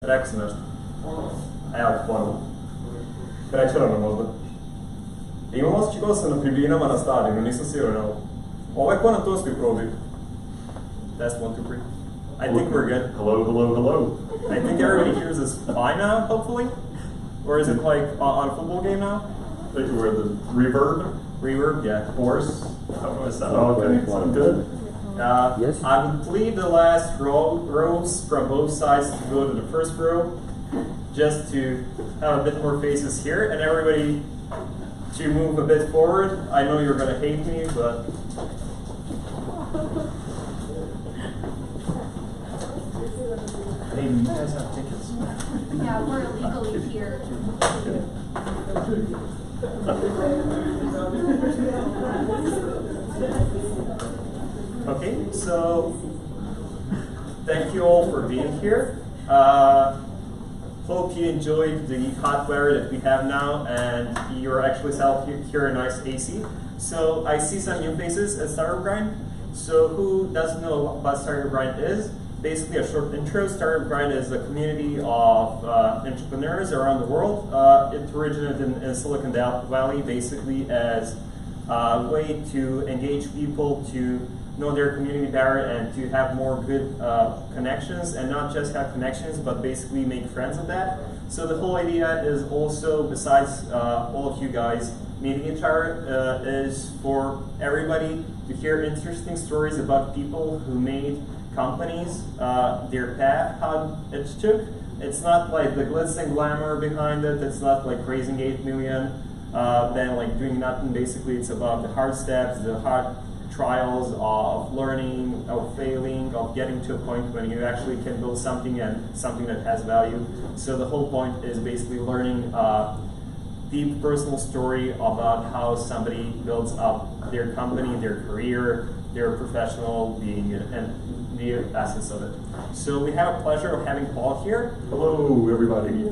Excellent. É alto. Peraí, tirando a možda. Imamo čekao sam na tribinama na stadionu, nisam siguran. Ovo je ko na Turskoj probi. Test 1, 2, 3. I think we're good. Hello, hello, hello. I think everybody hears us fine now, hopefully. Or is it like on a football game now? Where the reverb? Reverb, yeah. Chorus? Okay, Sound good? Yes. I would plead the last rows from both sides to go to the first row, just to have a bit more faces here, and everybody to move a bit forward. I know you're going to hate me, but... Hey, you guys have tickets? Yeah, we're illegally here. Okay, so thank you all for being here. Hope you enjoyed the hot weather that we have now, and you're actually out here in nice AC. So I see some new faces at Startup Grind. So who doesn't know what Startup Grind is? Basically a short intro. Startup Grind is a community of entrepreneurs around the world. It originated in Silicon Valley basically as a way to engage people to know their community better and to have more good connections, and not just have connections but basically make friends of that. So the whole idea is also, besides all of you guys meeting each other, is for everybody to hear interesting stories about people who made companies, their path, how it took. It's not like the glitz and glamour behind it, it's not like raising 8 million, then like doing nothing. Basically it's about the hard steps, the hard trials of learning, of failing, of getting to a point when you actually can build something, and something that has value. So the whole point is basically learning deep personal story about how somebody builds up their company, their career, their professional being, and the essence of it. So we have a pleasure of having Paul here. Hello, everybody.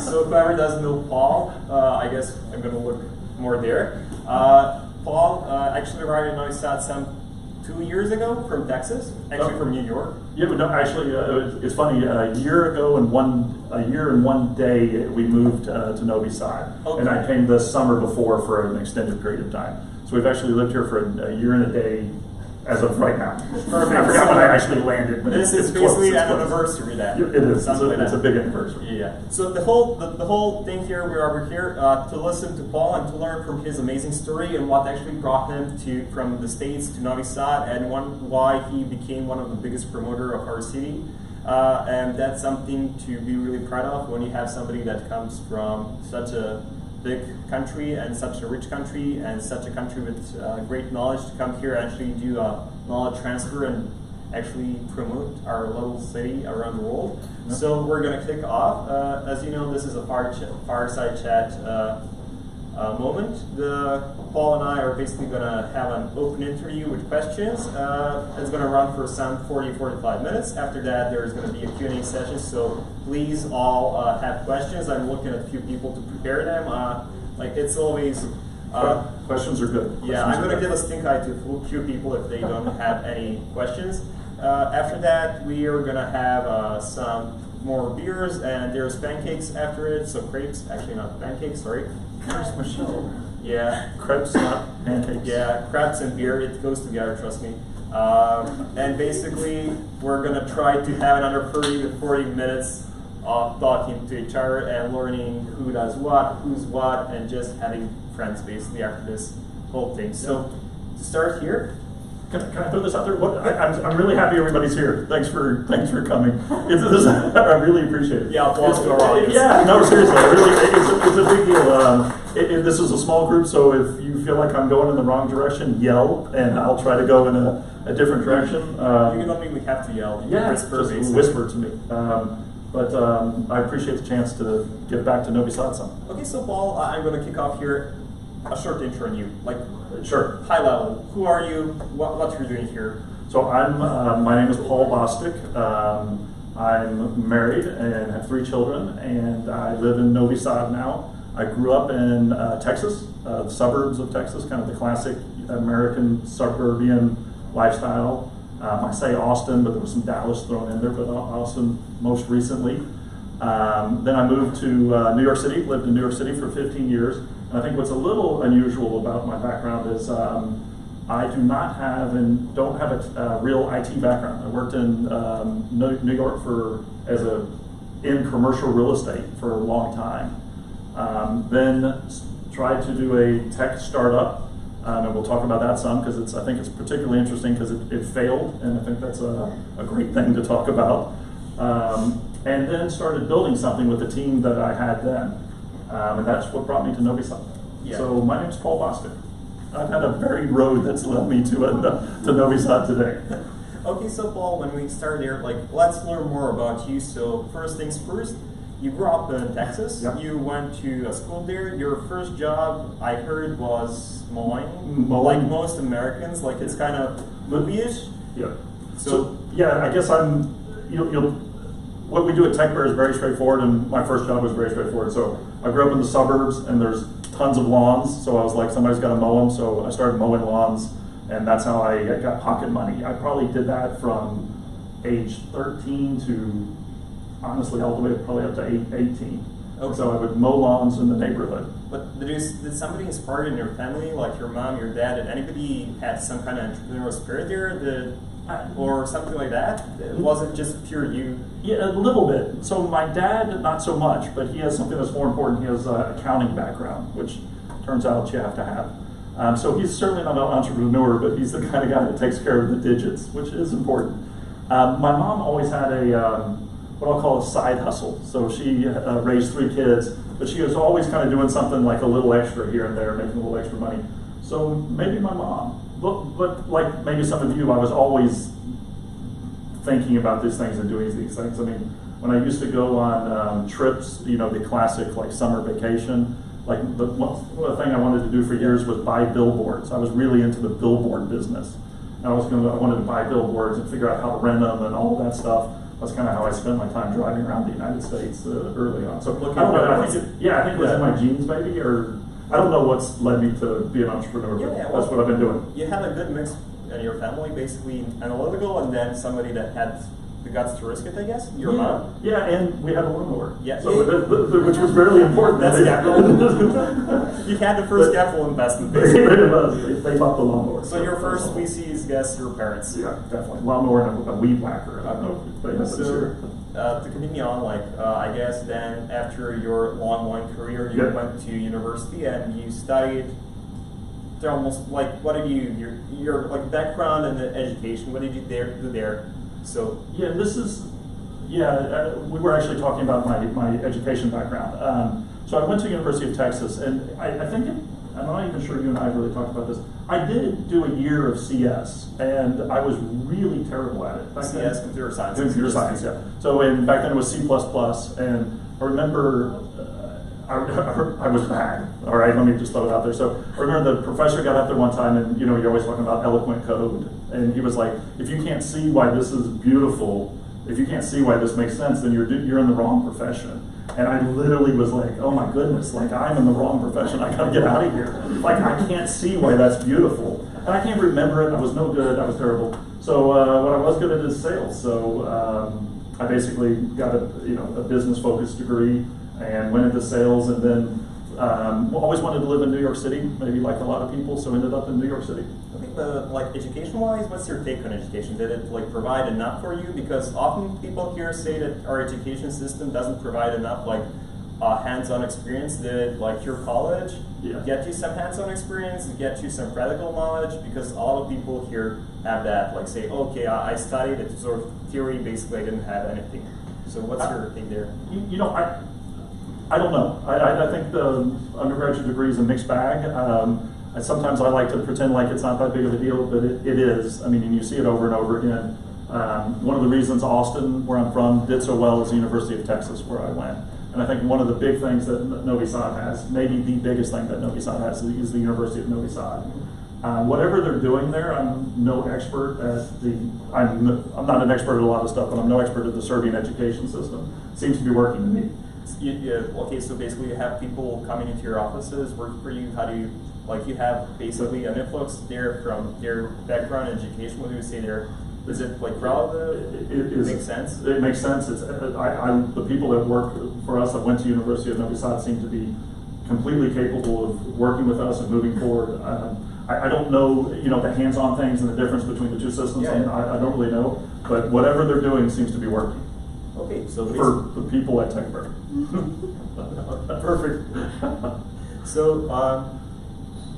So whoever doesn't know Paul, I guess I'm going to look more there. Paul actually arrived in Novi some 2 years ago from Texas, actually from New York. Yeah, but no, actually, it's funny. A year and one day, we moved to Novi Sad, Okay. and I came this summer before for an extended period of time. So we've actually lived here for a year and a day as of right now. Perfect. I forgot when I actually landed, but This is basically an anniversary then. It is. Something It's a big anniversary. Yeah. So the whole thing here, we're here to listen to Paul and to learn from his amazing story and what actually brought him from the States to Novi Sad, and why he became one of the biggest promoter of our city. And that's something to be really proud of when you have somebody that comes from such a big country and such a rich country and such a country with great knowledge to come here and actually do a knowledge transfer and actually promote our little city around the world. Yep. So we're going to kick off. As you know, this is a fireside chat moment. Paul and I are basically going to have an open interview with questions. It's going to run for some 40-45 minutes. After that, there's going to be a Q&A session, so please all have questions. I'm looking at a few people to prepare them. Like it's always... questions are good. Yeah, I'm going to give a stink eye to a few people if they don't have any questions. After that, we are going to have some more beers, and there's pancakes after it, so crepes, actually not pancakes, sorry. Where's Michelle? Yeah. Crepes, not pancakes. Yeah, crepes and beer, it goes together, trust me. And basically, we're going to try to have another 30 to 40 minutes of talking to each other and learning who does what, who's what, and just having friends basically after this whole thing. So, to start here, Can I throw this out there? I'm really happy everybody's here. Thanks for coming. I really appreciate it. Yeah, applause to our audience. Yeah, no, seriously, it's a big deal. This is a small group, so if you feel like I'm going in the wrong direction, yell, and I'll try to go in a different direction. You don't mean we have to yell. Yeah, whisper, just whisper to me. But I appreciate the chance to get back to Novi Sad some. Okay, so Paul, I'm going to kick off here. A short intro on you, like sure, high level. Who are you? What you're doing here? So my name is Paul Bostic. I'm married and have 3 children, and I live in Novi Sad now. I grew up in Texas, the suburbs of Texas, kind of the classic American suburban lifestyle. I say Austin, but there was some Dallas thrown in there, but Austin most recently. Then I moved to New York City, lived in New York City for 15 years. And I think what's a little unusual about my background is I do not have and don't have a real IT background. I worked in New York in commercial real estate for a long time. Then tried to do a tech startup, and we'll talk about that some because I think it's particularly interesting because it failed, and I think that's a great thing to talk about. And then started building something with the team that I had then, and that's what brought me to Novi. Yeah. So my name's Paul Bostic. I've had a varied road that's led me to Novi today. Okay, so Paul, when we start here, let's learn more about you. So first things first, you grew up in Texas. Yep. You went to a school there. Your first job, I heard, was mowing. Mowing. Like most Americans, it's kind of movie-ish. Yeah. So yeah, I guess what we do at Tech Bear is very straightforward, and my first job was very straightforward. So I grew up in the suburbs, and there's tons of lawns, so I was like, somebody's got to mow them, so I started mowing lawns, and that's how I got pocket money. I probably did that from age 13 to, honestly, all the way probably up to 18. Okay. So I would mow lawns in the neighborhood. But did somebody inspire you in your family, like your mom, your dad, did anybody had some kind of entrepreneurial spirit there? Or something like that? It wasn't just pure you? Yeah, a little bit. So my dad, not so much, but he has something that's more important. He has an accounting background, which turns out you have to have. So he's certainly not an entrepreneur, but he's the kind of guy that takes care of the digits, which is important. My mom always had what I'll call a side hustle. So she raised 3 kids, but she was always kind of doing something like a little extra here and there, making a little extra money. So maybe my mom. But like maybe some of you, I was always thinking about these things and doing these things. I mean, when I used to go on trips, the classic like summer vacation, one thing I wanted to do for years was buy billboards. I was really into the billboard business. I wanted to buy billboards and figure out how to rent them and all of that stuff. That's kind of how I spent my time driving around the United States early on. So I don't know. I think it was in my genes, maybe, or I don't know what's led me to be an entrepreneur, but that's what I've been doing. You had a good mix in your family, basically analytical, and then somebody that had the guts to risk it, I guess? Your mom? Yeah, and we had a lawnmower. Yeah. So which was very important. That's capital. You had the first capital investment, basically. They bought the lawnmower. So your first we see is, guess, your parents. Yeah, definitely. Lawnmower and a weed whacker. I don't know if they have this here. To continue on, I guess then after your long career, you went to university and you studied. They're almost what did your background and the education? What did you do there? So yeah, we were actually talking about my education background. So I went to University of Texas, and I think I'm not even sure you and I really talked about this. I did do a year of CS, and I was really terrible at it. CS, computer science. Computer science, yeah. So back then it was C++, and I remember I was bad. All right, let me just throw it out there. So I remember the professor got up there one time, and you're always talking about eloquent code, and he was like, if you can't see why this is beautiful, if you can't see why this makes sense, then you're in the wrong profession. And I literally was like, oh my goodness, I'm in the wrong profession. I gotta get out of here. I can't see why that's beautiful. And I can't remember it. I was no good. I was terrible. So what I was good at is sales. So I basically got a business-focused degree and went into sales, and then always wanted to live in New York City, maybe like a lot of people, so ended up in New York City. Okay, education-wise, what's your take on education? Did it provide enough for you? Because often people here say that our education system doesn't provide enough hands-on experience. Did your college get you some hands-on experience, get you some practical knowledge? Because all the people here have that, say, okay, I studied it, sort of theory, basically I didn't have anything. So what's your take there? I don't know. I think the undergraduate degree is a mixed bag. Sometimes I like to pretend like it's not that big of a deal, but it is. I mean, and you see it over and over again. One of the reasons Austin, where I'm from, did so well is the University of Texas, where I went. And I think one of the big things that Novi Sad has, maybe the biggest thing that Novi Sad has, is the University of Novi Sad. Whatever they're doing there, I'm no expert at I'm not an expert at a lot of stuff, but I'm no expert at the Serbian education system. It seems to be working to me. Okay, so basically you have people coming into your offices, work for you. How do you, you have basically an influx there from their background in education? What do you say they're Is it like relevant? It makes sense. It makes sense. It's the people that work for us that went to University of Novi Sad seem to be completely capable of working with us and moving forward. I don't know, the hands-on things and the difference between the two systems. Yeah. I don't really know, but whatever they're doing seems to be working. Okay, so for the people at TechBird. Perfect. So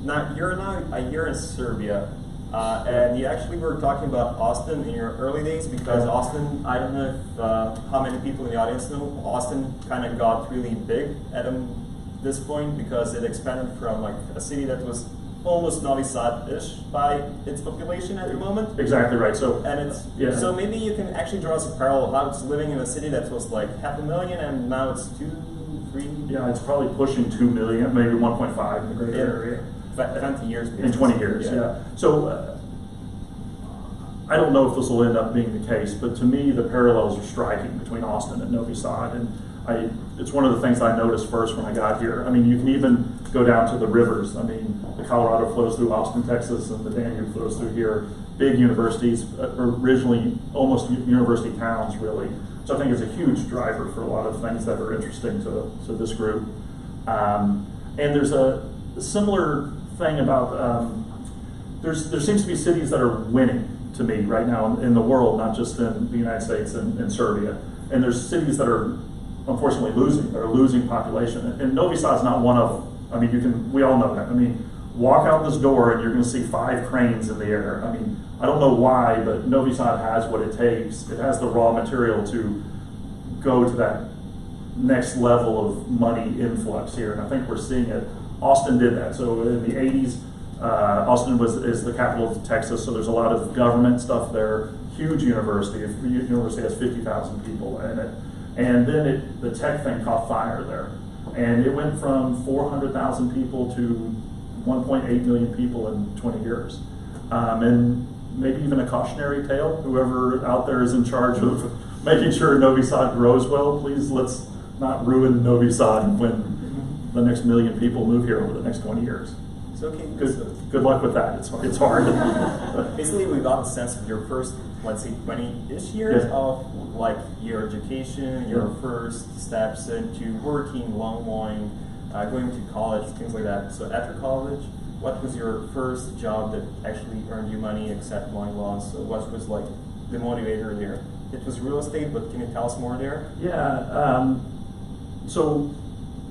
now you're a year in Serbia, and you actually were talking about Austin in your early days, because Austin, I don't know if, how many people in the audience know, Austin kind of got really big at this point because it expanded from like a city that was almost Novi Sad-ish by its population at the moment. Exactly right. So so maybe you can actually draw us a parallel how it's living in a city that was like 500,000 and now it's 2, 3. Yeah, it's probably pushing 2 million, maybe 1.5 in the greater area. 20 years. In 20 years, yeah. So I don't know if this will end up being the case, but to me the parallels are striking between Austin and Novi Sad, and it's one of the things I noticed first when I got here. I mean, you can even go down to the rivers. I mean, the Colorado flows through Austin, Texas, and the Danube flows through here. Big universities, originally almost university towns, really. So I think it's a huge driver for a lot of things that are interesting to this group. And there's a similar thing about, there seems to be cities that are winning to me right now in the world, not just in the United States and Serbia. And there's cities that are unfortunately losing population. And Novi Sad's not one of them. I mean, we all know that. I mean, walk out this door and you're going to see 5 cranes in the air. I mean, I don't know why, but Novi Sad has what it takes. It has the raw material to go to that next level of money influx here, and I think we're seeing it. Austin did that. So in the 80s, Austin is the capital of Texas, so there's a lot of government stuff there. Huge university. The university has 50,000 people in it. And then the tech thing caught fire there. And it went from 400,000 people to 1.8 million people in 20 years. And maybe even a cautionary tale, whoever out there is in charge of making sure Novi Sad grows well, please let's not ruin Novi Sad when the next million people move here over the next 20 years. It's okay. Good luck with that. It's hard. Basically, we got a sense of your first, let's say, 20-ish years of like your education, your first steps into working, long line, going to college, things like that. So after college, what was your first job that actually earned you money except mowing lawns? So what was like the motivator there? It was real estate, but can you tell us more there? Yeah. So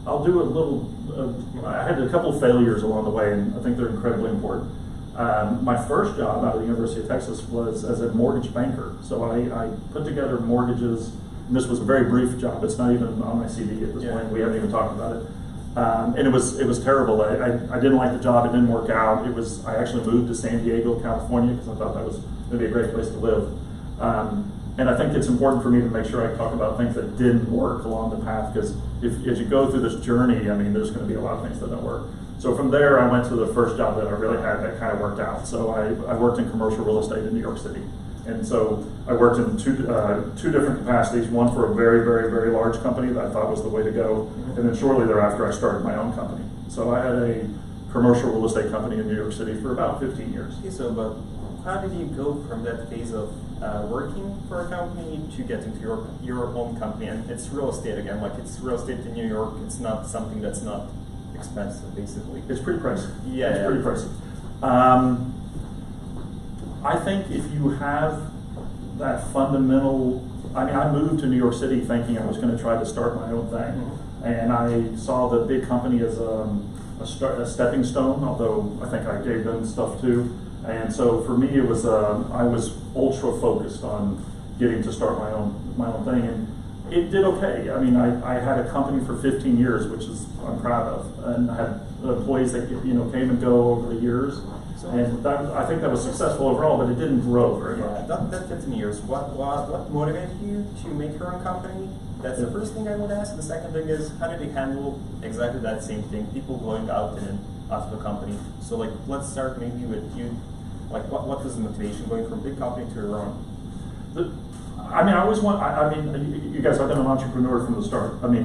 I'll do a little. I had a couple of failures along the way, and I think they're incredibly important. My first job out of the University of Texas was as a mortgage banker. So I put together mortgages, and this was a very brief job. It's not even on my CV at this point. We haven't even talked about it. And it was terrible. I didn't like the job. It didn't work out. I actually moved to San Diego, California, because I thought that was going to be a great place to live. And I think it's important for me to make sure I talk about things that didn't work along the path, because as you go through this journey, I mean, there's going to be a lot of things that don't work. So from there, I went to the first job that I really had that kind of worked out. So I worked in commercial real estate in New York City. And so I worked in two different capacities, one for a very, very, very large company that I thought was the way to go. And then shortly thereafter, I started my own company. So I had a commercial real estate company in New York City for about 15 years. Okay, so but how did you go from that phase of working for a company to get into your own company? And it's real estate again, like it's real estate in New York. It's not something that's not expensive, basically. It's pretty pricey. Yeah, it's pretty pricey. I think if you have that fundamental, I mean, I moved to New York City thinking I was going to try to start my own thing, and I saw the big company as a stepping stone. Although I think I gave them stuff too. And so for me, it was I was ultra focused on getting to start my own thing, and it did okay. I mean, I had a company for 15 years, which I'm proud of, and I had employees that came and go over the years, and I think that was successful overall. But it didn't grow very much. That 15 years. What motivated you to make your own company? That's the first thing I would ask. The second thing is, how did you handle exactly that same thing? People going out and out of the company. So like, let's start maybe with you. Like, what was the motivation going from big company to your own? I mean, I always want. I mean, you guys, I've been an entrepreneur from the start. I mean,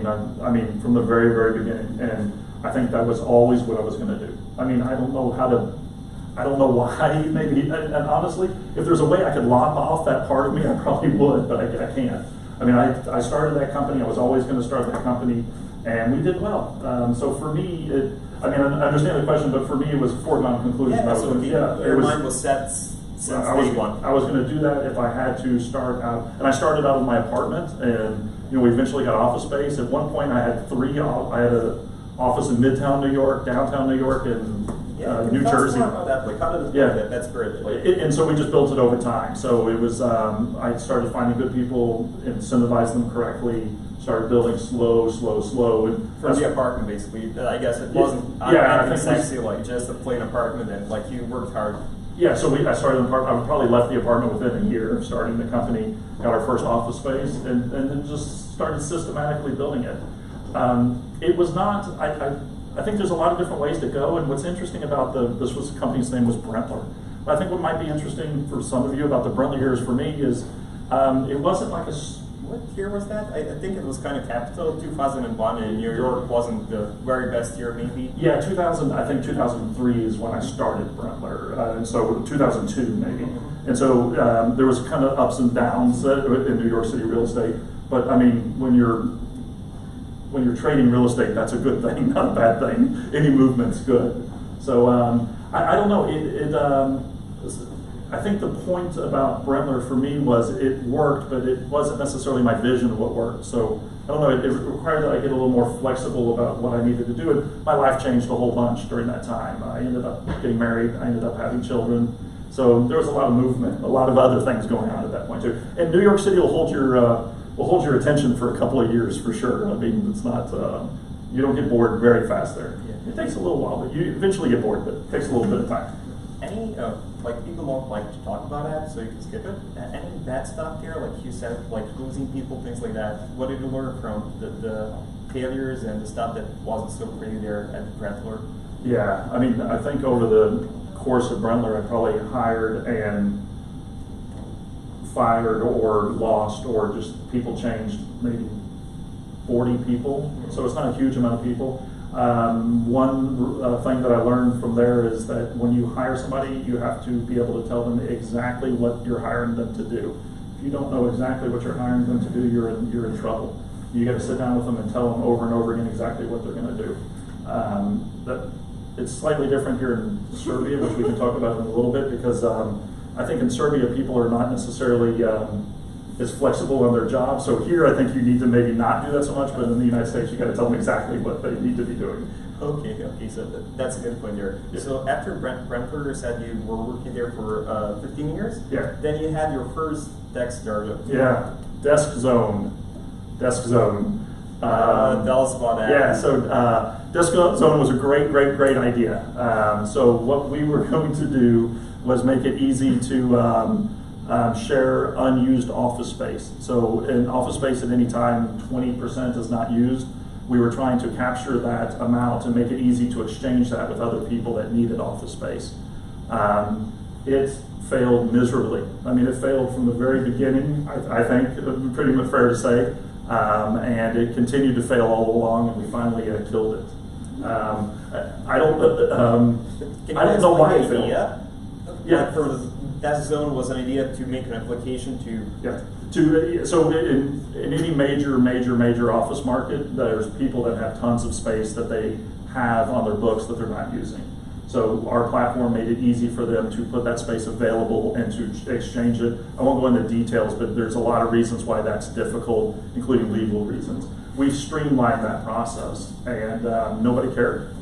from the very, very beginning, and I think that was always what I was going to do. I mean, I don't know how to. I don't know why, maybe, and honestly, if there's a way I could lop off that part of me, I probably would, but I can't. I mean, I started that company, I was always going to start that company, and we did well. So for me, I mean, I understand the question, but for me, it was a foregone conclusion. Your mind was set since day one. I was going to do that if I had to start out, and I started out in my apartment, and we eventually got office space. At one point, I had an office in Midtown New York, downtown New York, and New Jersey. About that. Like, how did it work? That's great. Like, and so we just built it over time. So it was, I started finding good people, incentivized them correctly, started building slow. And from the apartment, basically. I guess it wasn't anything sexy, like just a plain apartment, and like you worked hard. Yeah, so I started the apartment. I probably left the apartment within a year of starting the company, got our first office space, and then just started systematically building it. It was not, I think there's a lot of different ways to go, and what's interesting about the company's name was Brentler. But I think what might be interesting for some of you about the Brentler years for me is it wasn't like what year was that? I think it was kind of capital, 2001, and New York wasn't the very best year, maybe. Yeah, 2000. I think 2003 is when I started Brentler, and so 2002 maybe. And so there was kind of ups and downs in New York City real estate. But I mean, when you're trading real estate, that's a good thing, not a bad thing. Any movement's good. So I don't know. I think the point about Brentler for me was it worked, but it wasn't necessarily my vision of what worked. So I don't know, it required that I get a little more flexible about what I needed to do. And my life changed a whole bunch during that time. I ended up getting married, I ended up having children. So there was a lot of movement, a lot of other things going on at that point too. And New York City will hold your attention for a couple of years for sure. I mean, it's not, you don't get bored very fast there. It takes a little while, but you eventually get bored, but it takes a little bit of time. Any, like, people don't like to talk about that, so you can skip it. Any bad stuff here, like you said, like losing people, things like that? What did you learn from the failures and the stuff that wasn't so pretty there at Brentler? Yeah, I mean, I think over the course of Brentler, I probably hired and fired or lost or just people changed maybe 40 people. So it's not a huge amount of people. One thing that I learned from there is that when you hire somebody, you have to be able to tell them exactly what you're hiring them to do. If you don't know exactly what you're hiring them to do, you're in trouble. You got to sit down with them and tell them over and over again exactly what they're going to do. It's slightly different here in Serbia, which we can talk about in a little bit, because I think in Serbia people are not necessarily as flexible on their job. So here I think you need to maybe not do that so much, but in the United States you got to tell them exactly what they need to be doing. Okay, so that's a good point there. Yeah. So after Brentler said you were working there for 15 years, yeah. Then you had your first tech startup. Yeah, Desk Zone. Tell us about that. Yeah, so Desk Zone was a great idea. So what we were going to do was make it easy to share unused office space. So in office space at any time, 20% is not used. We were trying to capture that amount and make it easy to exchange that with other people that needed office space. It failed miserably. I mean, it failed from the very beginning, I think, pretty much fair to say. And it continued to fail all along, and we finally killed it. I don't know why it failed. Yeah, for that zone was an idea to make an application to. Yeah. So in any major office market, there's people that have tons of space that they have on their books that they're not using. So our platform made it easy for them to put that space available and to exchange it. I won't go into details, but there's a lot of reasons why that's difficult, including legal reasons. We've streamlined that process, and nobody cared.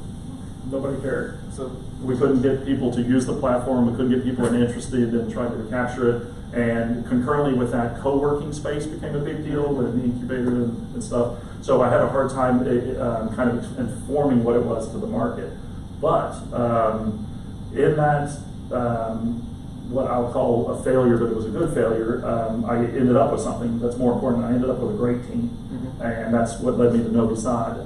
Nobody cared. So we couldn't get people to use the platform. We couldn't get people interested in trying to recapture it. And concurrently with that, co-working space became a big deal with the incubator and stuff. So I had a hard time kind of informing what it was to the market. But in that, what I'll call a failure, but it was a good failure, I ended up with something that's more important. I ended up with a great team. And that's what led me to Novi.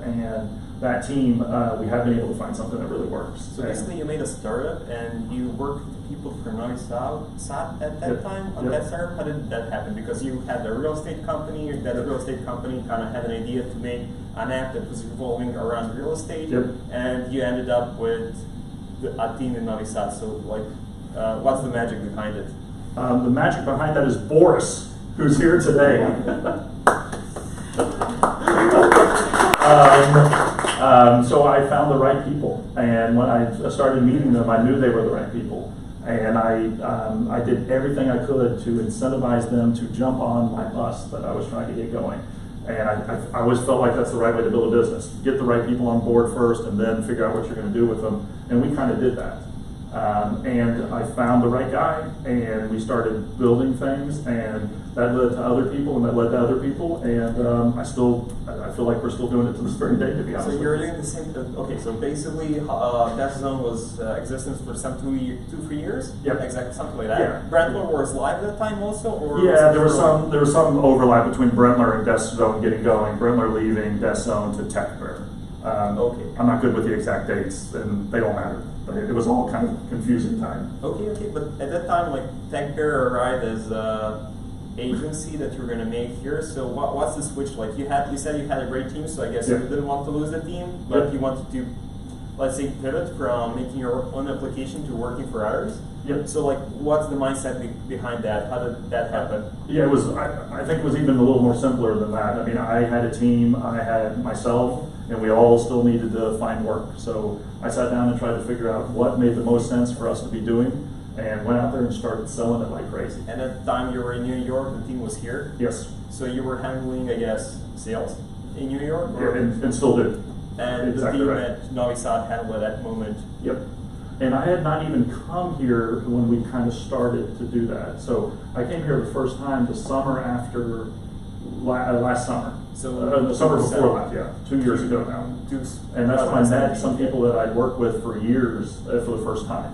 And that team, we have been able to find something that really works. So basically you made a startup and you worked with people from Novi at that time on that startup. How did that happen? Because you had a real estate company, that real estate company kind of had an idea to make an app that was revolving around real estate, and you ended up with a team in Novi Sad. So like, what's the magic behind it? The magic behind that is Boris, who's here today. So I found the right people, and when I started meeting them, I knew they were the right people, and I did everything I could to incentivize them to jump on my bus that I was trying to get going. And I always felt like that's the right way to build a business. Get the right people on board first, and then figure out what you're going to do with them. And we kind of did that. And I found the right guy, and we started building things, and that led to other people, and that led to other people, and I feel like we're still doing it to this very day, to be honest. So you're doing the same. Okay, so basically, that zone was existence for some 2-3 years. Yep. Exactly, something like that. Yeah. Brentler was live at that time also, or yeah, there was some overlap between Brentler and Death Zone getting going. Brentler leaving Death Zone to Tech Bear. Okay. I'm not good with the exact dates, and they don't matter. But it was all kind of confusing time. Okay, but at that time, like Tech Bear arrived as agency that you're going to make here. So what's the switch like? You said you had a great team, so I guess you didn't want to lose the team, but you wanted to, let's say, pivot from making your own application to working for others. Yep. So like, what's the mindset behind that? How did that happen? Yeah, it was. I think it was even a little more simpler than that. I mean, I had a team. I had myself, and we all still needed to find work. So I sat down and tried to figure out what made the most sense for us to be doing, and went out there and started selling it like crazy. And at the time you were in New York, the team was here? Yes. So you were handling, I guess, sales in New York? Yeah, and still do. And exactly the team right. at Novi Sad handled at that moment? Yep. And I had not even come here when we kind of started to do that. So I came here the first time the summer after last summer. So the summer before that, yeah, 2 years ago now. And that's when I met some people that I'd worked with for years for the first time,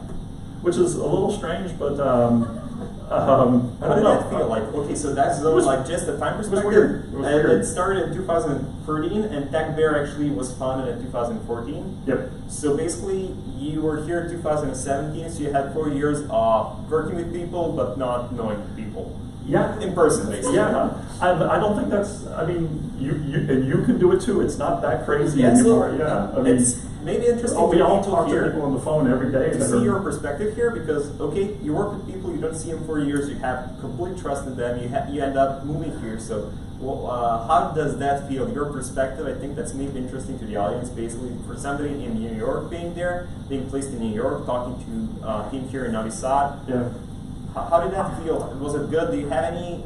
which is a little strange, but how did that feel? Like, okay, so that's like just a time perspective. It was weird. It was weird. It started in 2013, and Tech Bear actually was founded in 2014. Yep. So basically, you were here in 2017, so you had 4 years of working with people, but not knowing people. Yeah. In person, basically. Yeah. I don't think that's. I mean, you can do it too. It's not that crazy anymore. So yeah. I mean, it's maybe interesting. We all to talk to people on the phone every day. To see your perspective here, because okay, you work with people, you don't see them for years, you have complete trust in them, you end up moving here. So, how does that feel? Your perspective, I think that's maybe interesting to the audience. Basically, for somebody in New York being there, being placed in New York, talking to him here in Novi Sad. Yeah. How did that feel? Was it good? Do you have any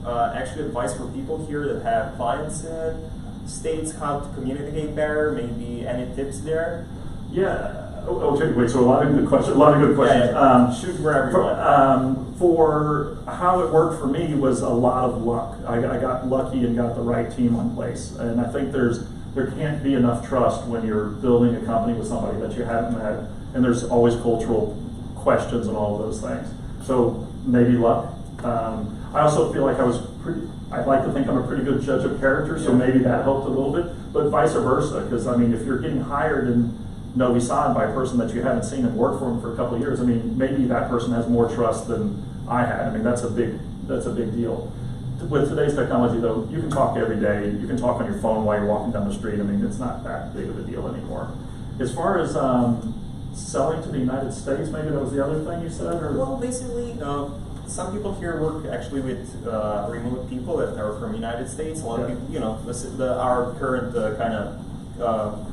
actual advice for people here that have clients in states, how to communicate better? Maybe any tips there? Yeah. Okay. Wait. So a lot of good questions. Yeah. Shoot wherever you want. For how it worked for me was a lot of luck. I got lucky and got the right team in place, and I think there can't be enough trust when you're building a company with somebody that you haven't met, and there's always cultural questions and all of those things. So maybe luck. I also feel like I'd like to think I'm a pretty good judge of character, so maybe that helped a little bit, but vice versa, because I mean, if you're getting hired in Novi Sad by a person that you haven't seen and worked for him for a couple of years, I mean, maybe that person has more trust than I had. I mean, that's a big deal. With today's technology, though, you can talk every day. You can talk on your phone while you're walking down the street. I mean, it's not that big of a deal anymore. As far as selling to the United States, maybe that was the other thing you said? Or? Well, basically, some people here work actually with remote people that are from the United States. A lot of people, you know, our current kind of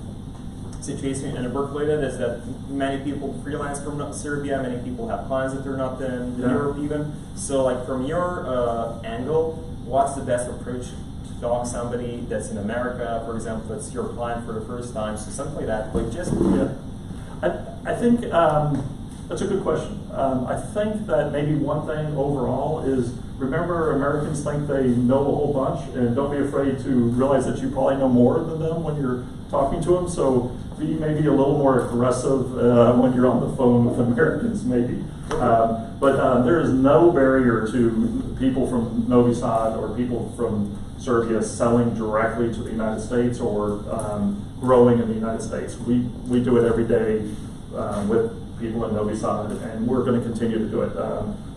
situation in Berkeley is that many people freelance from Serbia, many people have clients that are not in Europe even. So like from your angle, what's the best approach to talk to somebody that's in America, for example, that's your client for the first time, so something like that. Like just I think that's a good question. I think that maybe one thing overall is, remember, Americans think they know a whole bunch, and don't be afraid to realize that you probably know more than them when you're talking to them. So be maybe a little more aggressive when you're on the phone with Americans, maybe. But there is no barrier to people from Novi Sad or people from Serbia selling directly to the United States or growing in the United States. We do it every day with people in Novi Sad, and we're going to continue to do it.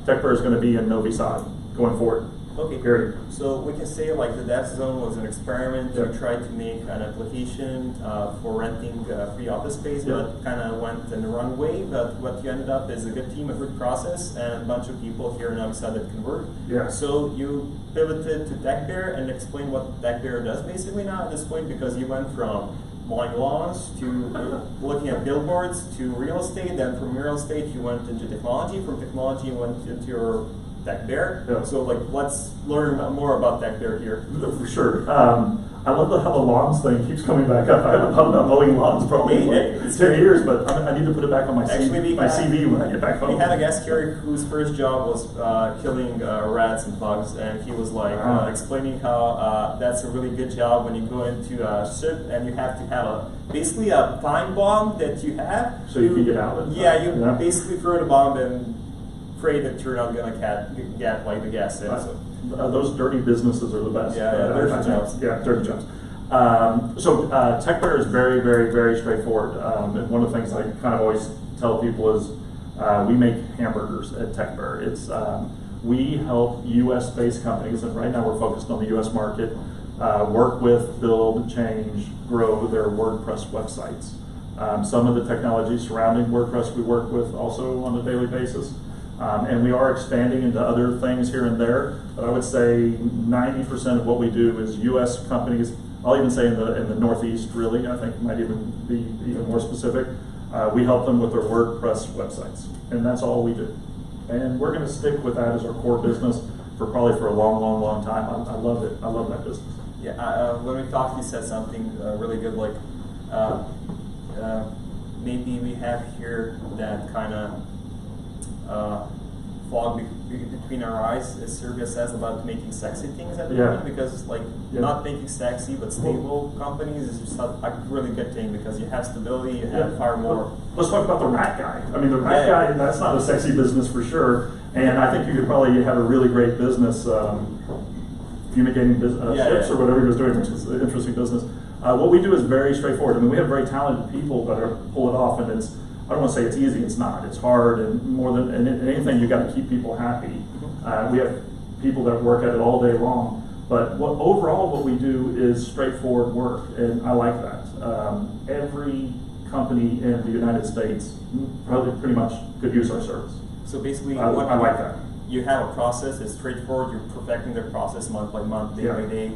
Tech Bear is going to be in Novi Sad going forward. Okay, period. so we can say like the Dev Zone was an experiment Yeah. to try to make an application for renting free office space, Yeah. but kind of went in the wrong way. But what you ended up is a good team, a good process, and a bunch of people here in Novi Sad that can work. Yeah. So you pivoted to TechBear and explain what TechBear does basically now at this point, because you went from mowing lawns to looking at billboards to real estate. Then from real estate you went into technology. From technology you went into your TechBear. Yeah. So like, let's learn more about TechBear here. For sure. I love how the lawns thing keeps coming back up. I haven't thought about mowing lawns probably in like 10 years, but I need to put it back on my CV when I get back home. We had a guest here whose first job was killing rats and bugs, and he was like explaining how that's a really good job when you go into a ship and you have to have basically a time bomb that you have. So you can get out of it. Yeah, you basically throw the bomb and pray that you're not going to get like the gas in. So. Those dirty businesses are the best. Yeah, dirty jobs. Yeah, dirty jobs. TechBear is very, very, very straightforward. And one of the things I kind of always tell people is we make hamburgers at TechBear. It's we help U.S.-based companies, and right now we're focused on the U.S. market, work with, build, change, grow their WordPress websites. Some of the technology surrounding WordPress we work with also on a daily basis. And we are expanding into other things here and there, but I would say 90% of what we do is U.S. companies. I'll even say in the Northeast, really. I think it might even be even more specific. We help them with their WordPress websites, and that's all we do. And we're going to stick with that as our core business for probably for a long, long, long time. I love it. I love that business. Yeah. When we talked, you said something really good, like maybe we have here that kind of fog between our eyes, as Serbia says, about making sexy things at the moment, because like not making sexy but stable companies is just a really good thing, because you have stability, you have far more. Let's talk about the rat guy. I mean, the rat guy, that's not a sexy business for sure, and I think you could probably have a really great business fumigating ships or whatever he was doing, which is an interesting business. What we do is very straightforward. I mean, we have very talented people that pull it off, and it's, I don't want to say it's easy, it's not. It's hard, and more than anything, you got to keep people happy. We have people that work at it all day long, but overall what we do is straightforward work, and I like that. Every company in the United States probably pretty much could use our service. So basically, I like that. You have a process that's straightforward, you're perfecting the process month by month, day by day,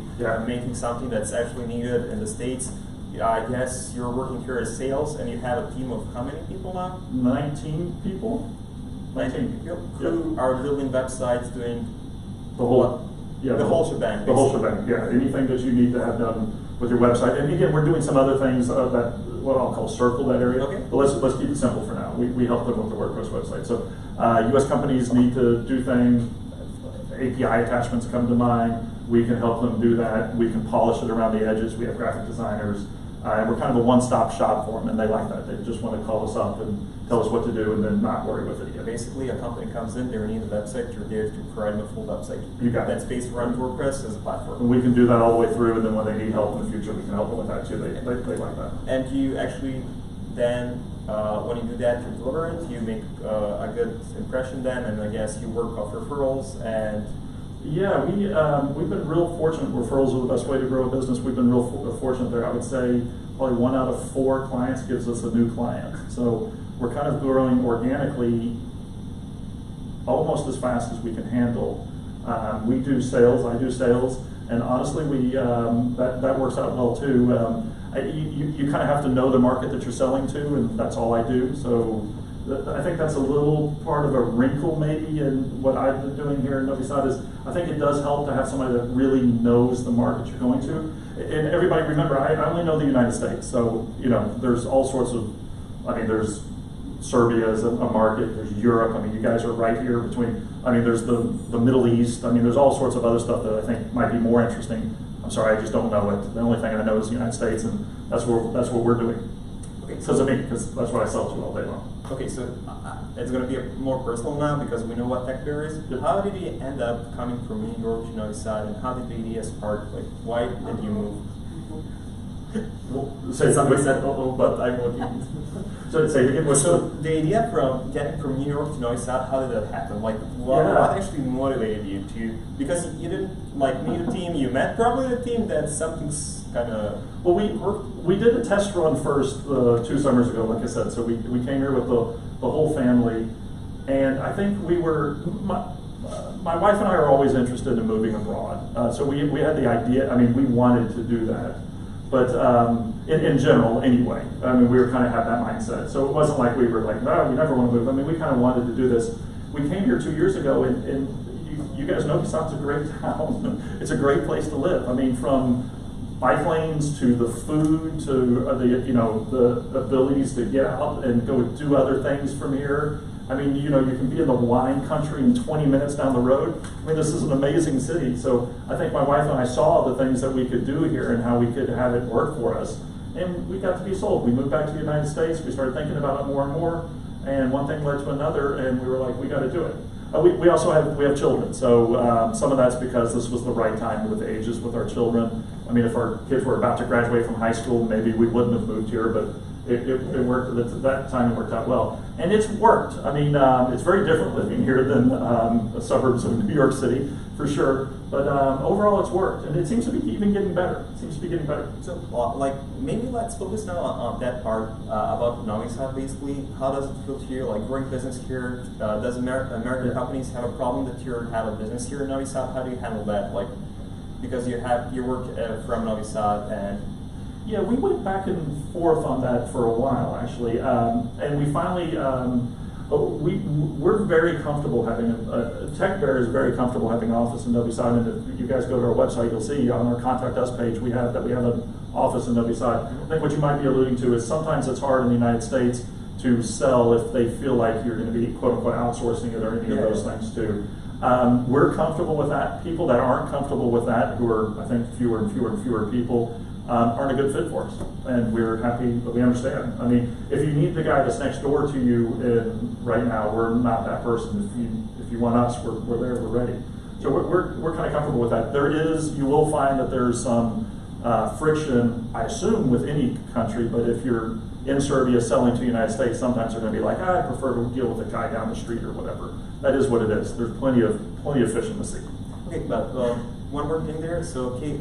making something that's actually needed in the States. I guess you're working here as sales, and you have a team of how many people now? 19 people. 19 people who are building websites, doing the whole shebang. The whole shebang. Yeah, anything that you need to have done with your website. And again, we're doing some other things that what I'll call circle that area. Okay. But let's keep it simple for now. We help them with the WordPress website. So U.S. companies need to do things. API attachments come to mind. We can help them do that. We can polish it around the edges. We have graphic designers. And we're kind of a one-stop shop for them, and they like that. They just want to call us up and tell us what to do, and then not worry with it again. Basically, a company comes in, they need a website, you're there to provide them a full website. You got it. That's based around WordPress as a platform. And we can do that all the way through, and then when they need help in the future, we can help them with that too. They like that. And you actually then, when you do that, you deliver it, you make a good impression then, and I guess you work off referrals and... Yeah, we've been real fortunate. Referrals are the best way to grow a business. We've been real fortunate there. I would say probably 1 out of 4 clients gives us a new client. So we're kind of growing organically almost as fast as we can handle. We do sales, I do sales, and honestly, that works out well too. You kind of have to know the market that you're selling to, and that's all I do. So I think that's a little part of a wrinkle maybe in what I've been doing here in Novi Sad is I think it does help to have somebody that really knows the market you're going to. And everybody remember, I only know the United States, so there's all sorts of, there's Serbia as a market, there's Europe, you guys are right here between, there's the Middle East, there's all sorts of other stuff that I think might be more interesting. I'm sorry, I just don't know it. The only thing I know is the United States, and that's what we're doing. Okay, because of me, because that's what I sell to all day long. Okay, so it's going to be more personal now because we know what TechBear is. Yep. How did you end up coming from New York to Novi Sad, and how did the idea spark? Like, why did you move? Well, Somebody said, oh, but I'm working. So say again. So the idea from getting from New York to Novi Sad, how did that happen? Like, what actually motivated you to? Because you didn't like meet a team. You met probably the team. That something's kind of. Well, we did a test run first 2 summers ago, like I said. So we came here with the whole family, and I think we were. My wife and I are always interested in moving abroad. So we had the idea. I mean, we wanted to do that. But in general, anyway, I mean, we were kind of had that mindset. So it wasn't like we were like, no, we never want to move. I mean, we kind of wanted to do this. We came here 2 years ago, and you guys know Novisad's a great town. It's a great place to live. I mean, from bike lanes to the food to the abilities to get out and go do other things from here. I mean, you can be in the wine country in 20 minutes down the road. I mean, this is an amazing city. So I think my wife and I saw the things that we could do here and how we could have it work for us. And we got to be sold. We moved back to the United States. We started thinking about it more and more. And one thing led to another, and we were like, we got to do it. We also have children. So some of that's because this was the right time with the ages with our children. I mean, if our kids were about to graduate from high school, maybe we wouldn't have moved here, but it worked. At that time, it worked out well, and it's worked. I mean, it's very different living here than the suburbs of New York City, for sure. But overall, it's worked, and it seems to be even getting better. It seems to be getting better. So, like, maybe let's focus now on that part about Novi Sad. Basically, how does it feel to you, like, growing business here? Does American companies have a problem that you have a business here in Novi Sad? How do you handle that? Like, because you work from Novi Sad and. Yeah, we went back and forth on that for a while, actually, and we finally, we're very comfortable having, Tech Bear is very comfortable having an office in Novi Sad, and if you guys go to our website, you'll see on our Contact Us page we have an office in Novi Sad. I think what you might be alluding to is sometimes it's hard in the United States to sell if they feel like you're going to be, quote-unquote, outsourcing it or any of those things, too. We're comfortable with that. People that aren't comfortable with that, who are, I think, fewer and fewer people, aren't a good fit for us, and we're happy, but we understand. I mean, if you need the guy that's next door to you right now, we're not that person. If you want us, we're there, we're ready. So we're kind of comfortable with that. You will find that there's some friction, I assume, with any country, but if you're in Serbia selling to the United States, sometimes they're going to be like, I prefer to deal with a guy down the street or whatever. That is what it is. There's plenty of fish in the sea. Okay, but one more thing there. So, okay,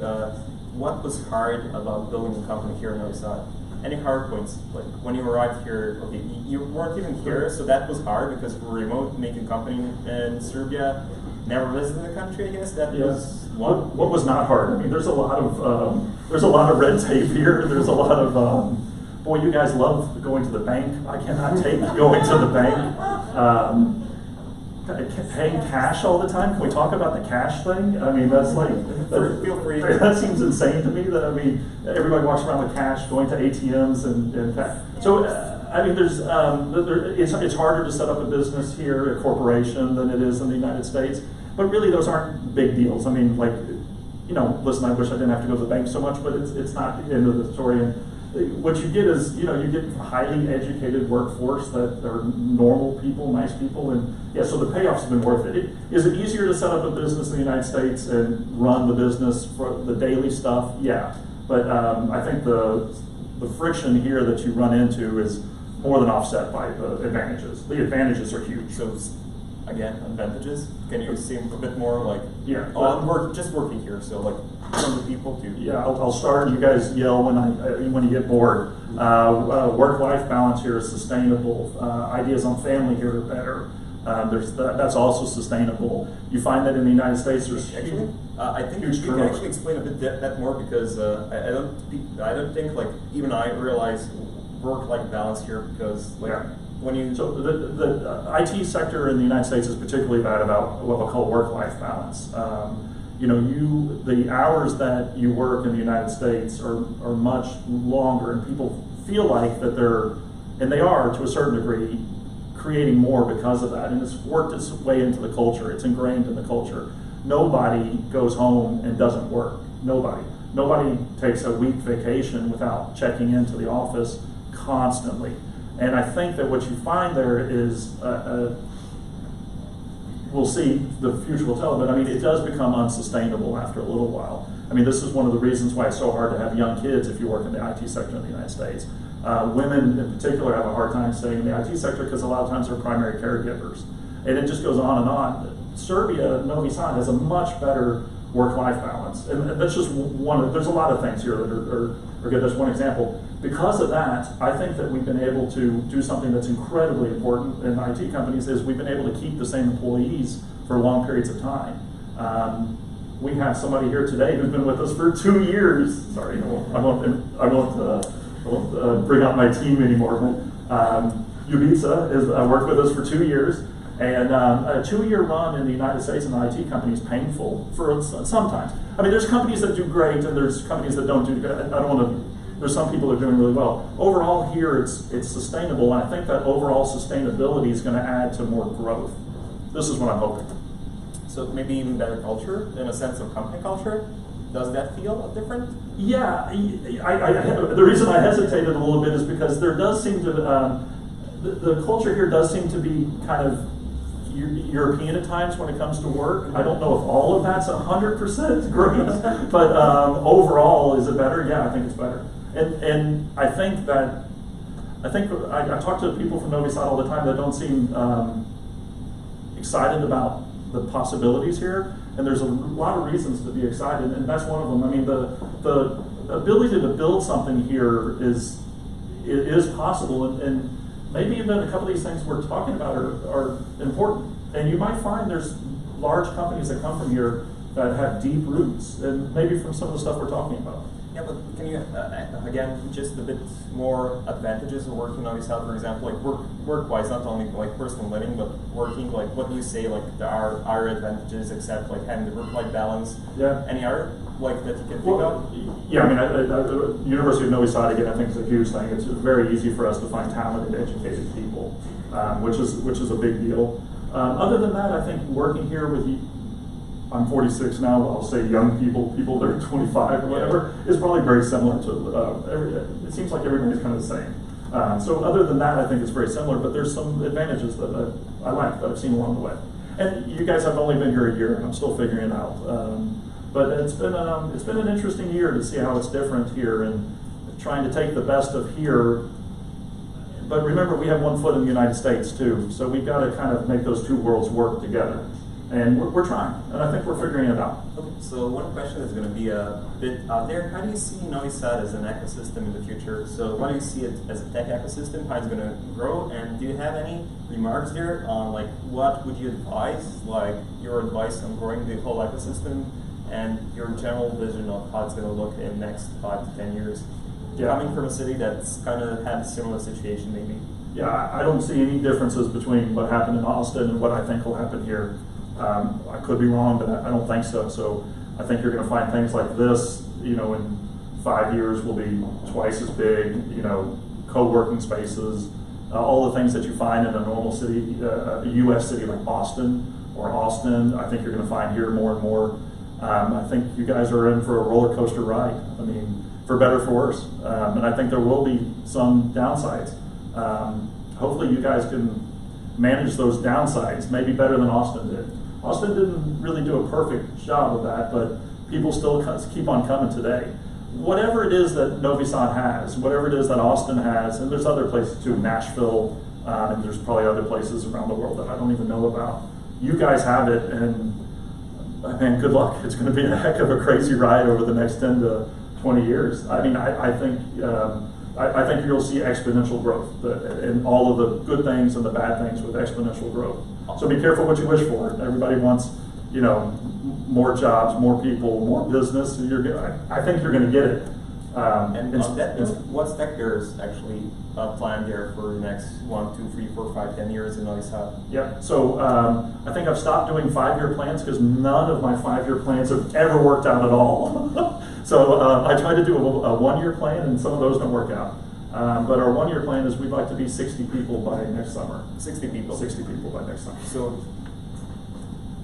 what was hard about building a company here in Novi Sad? Any hard points? Like when you arrived here, okay, you weren't even here, so that was hard because we're remote, making a company in Serbia. Never visited the country, I guess. That was one. What was not hard? I mean, there's a lot of red tape here. There's a lot of boy, you guys love going to the bank. I cannot take going to the bank. Paying cash all the time. Can we talk about the cash thing? I mean, that's like, feel free. That seems insane to me. That, I mean, everybody walks around with cash, going to ATMs and so. I mean, it's harder to set up a business here, a corporation, than it is in the United States. But really, those aren't big deals. I mean, like, listen, I wish I didn't have to go to the bank so much, but it's not the end of the story. And what you get is, you get a highly educated workforce that are normal people, nice people, and yeah, so the payoffs have been worth it. Is it easier to set up a business in the United States and run the business for the daily stuff? Yeah, but I think the friction here that you run into is more than offset by the advantages. The advantages are huge. So, again, advantages. Can you seem a bit more like? Yeah. Just working here, so like from the people to. Yeah, I'll start. You guys yell when you get bored. Work-life balance here is sustainable. Ideas on family here are better. That's also sustainable. You find that in the United States, there's actually. I think you can actually explain a bit that more because I don't think like even I realize work-life balance here because like. Yeah. So the IT sector in the United States is particularly bad about what we'll call work-life balance. The hours that you work in the United States are much longer, and people feel like that they are to a certain degree, creating more because of that. And it's worked its way into the culture. It's ingrained in the culture. Nobody goes home and doesn't work. Nobody takes a week vacation without checking into the office constantly. And I think that what you find there is, we'll see, the future will tell, but I mean, it does become unsustainable after a little while. I mean, this is one of the reasons why it's so hard to have young kids if you work in the IT sector in the United States. Women in particular have a hard time staying in the IT sector because a lot of times they're primary caregivers. And it just goes on and on. Serbia, Novi Sad, has a much better work-life balance. And that's just one of, there's a lot of things here that are good. That's one example. Because of that, I think that we've been able to do something that's incredibly important in IT companies is we've been able to keep the same employees for long periods of time. We have somebody here today who's been with us for 2 years. Sorry, I won't bring up my team anymore. But Yubica has worked with us for 2 years. And a 2-year run in the United States in the IT company is painful for sometimes. I mean, there's companies that do great, and there's companies that don't do good. I don't want to. There's some people that are doing really well. Overall, here it's sustainable, and I think that overall sustainability is going to add to more growth. This is what I'm hoping. So maybe even better culture in a sense of company culture. Does that feel different? Yeah, the reason I hesitated a little bit is because there does seem to the culture here does seem to be kind of European at times when it comes to work. I don't know if all of that's 100% great, but overall, is it better? Yeah, I think it's better. And I think I talk to people from Novi Sad all the time that don't seem excited about the possibilities here, and there's a lot of reasons to be excited, and that's one of them. I mean, the ability to build something here is possible, and maybe even a couple of these things we're talking about are important. And you might find there's large companies that come from here that have deep roots, and maybe from some of the stuff we're talking about. Yeah, but can you, again, just a bit more advantages of working on Novi Sad, for example, like work-wise, not only like personal living, but working, like what do you say, like there are other advantages except like having the work-life balance? Yeah. Any other, like that you can think of? Yeah, I mean, the University of Novi Sad, again, I think is a huge thing. It's very easy for us to find talented, educated people, which is a big deal. Other than that, I think working here with I'm 46 now, I'll say young people that are 25 or whatever, is probably very similar to, it seems like everybody's kind of the same. So other than that, I think it's very similar, but there's some advantages that I like, that I've seen along the way. And you guys have only been here a year, and I'm still figuring it out. But it's been an interesting year to see how it's different here, and trying to take the best of here. But remember, we have one foot in the United States too, so we've got to kind of make those two worlds work together. And we're trying, and I think we're figuring it out. Okay, so one question is going to be a bit out there. How do you see Novi Sad as an ecosystem in the future? So what do you see it as a tech ecosystem? How it's going to grow? And do you have any remarks there on like what would you advise, like your advice on growing the whole ecosystem, and your general vision of how it's going to look in the next 5 to 10 years? Yeah. Coming from a city that's kind of had a similar situation, maybe. Yeah, I don't see any differences between what happened in Austin and what I think will happen here. I could be wrong, but I don't think so. So I think you're going to find things like this, you know, in 5 years will be twice as big, you know, co-working spaces, all the things that you find in a normal city, a U.S. city like Boston or Austin, I think you're going to find here more and more. I think you guys are in for a roller coaster ride. I mean, for better, for worse. And I think there will be some downsides. Hopefully you guys can manage those downsides, maybe better than Austin did. Austin didn't really do a perfect job of that, but people still keep on coming today. Whatever it is that Novi Sad has, whatever it is that Austin has, and there's other places too, Nashville, and there's probably other places around the world that I don't even know about. You guys have it, and man, good luck. It's going to be a heck of a crazy ride over the next 10 to 20 years. I mean, I think you'll see exponential growth, and all of the good things and the bad things with exponential growth. So be careful what you wish for. Everybody wants, you know, more jobs, more people, more business. I think you're going to get it. And on that note, what sectors actually planned there for the next 1, 2, 3, 4, 5, 10 years in Novi Sad? Yeah. So I think I've stopped doing 5-year plans because none of my 5-year plans have ever worked out at all. So I try to do a 1-year plan, and some of those don't work out. But our 1-year plan is we'd like to be 60 people by next summer. 60 people? 60 people by next summer. So,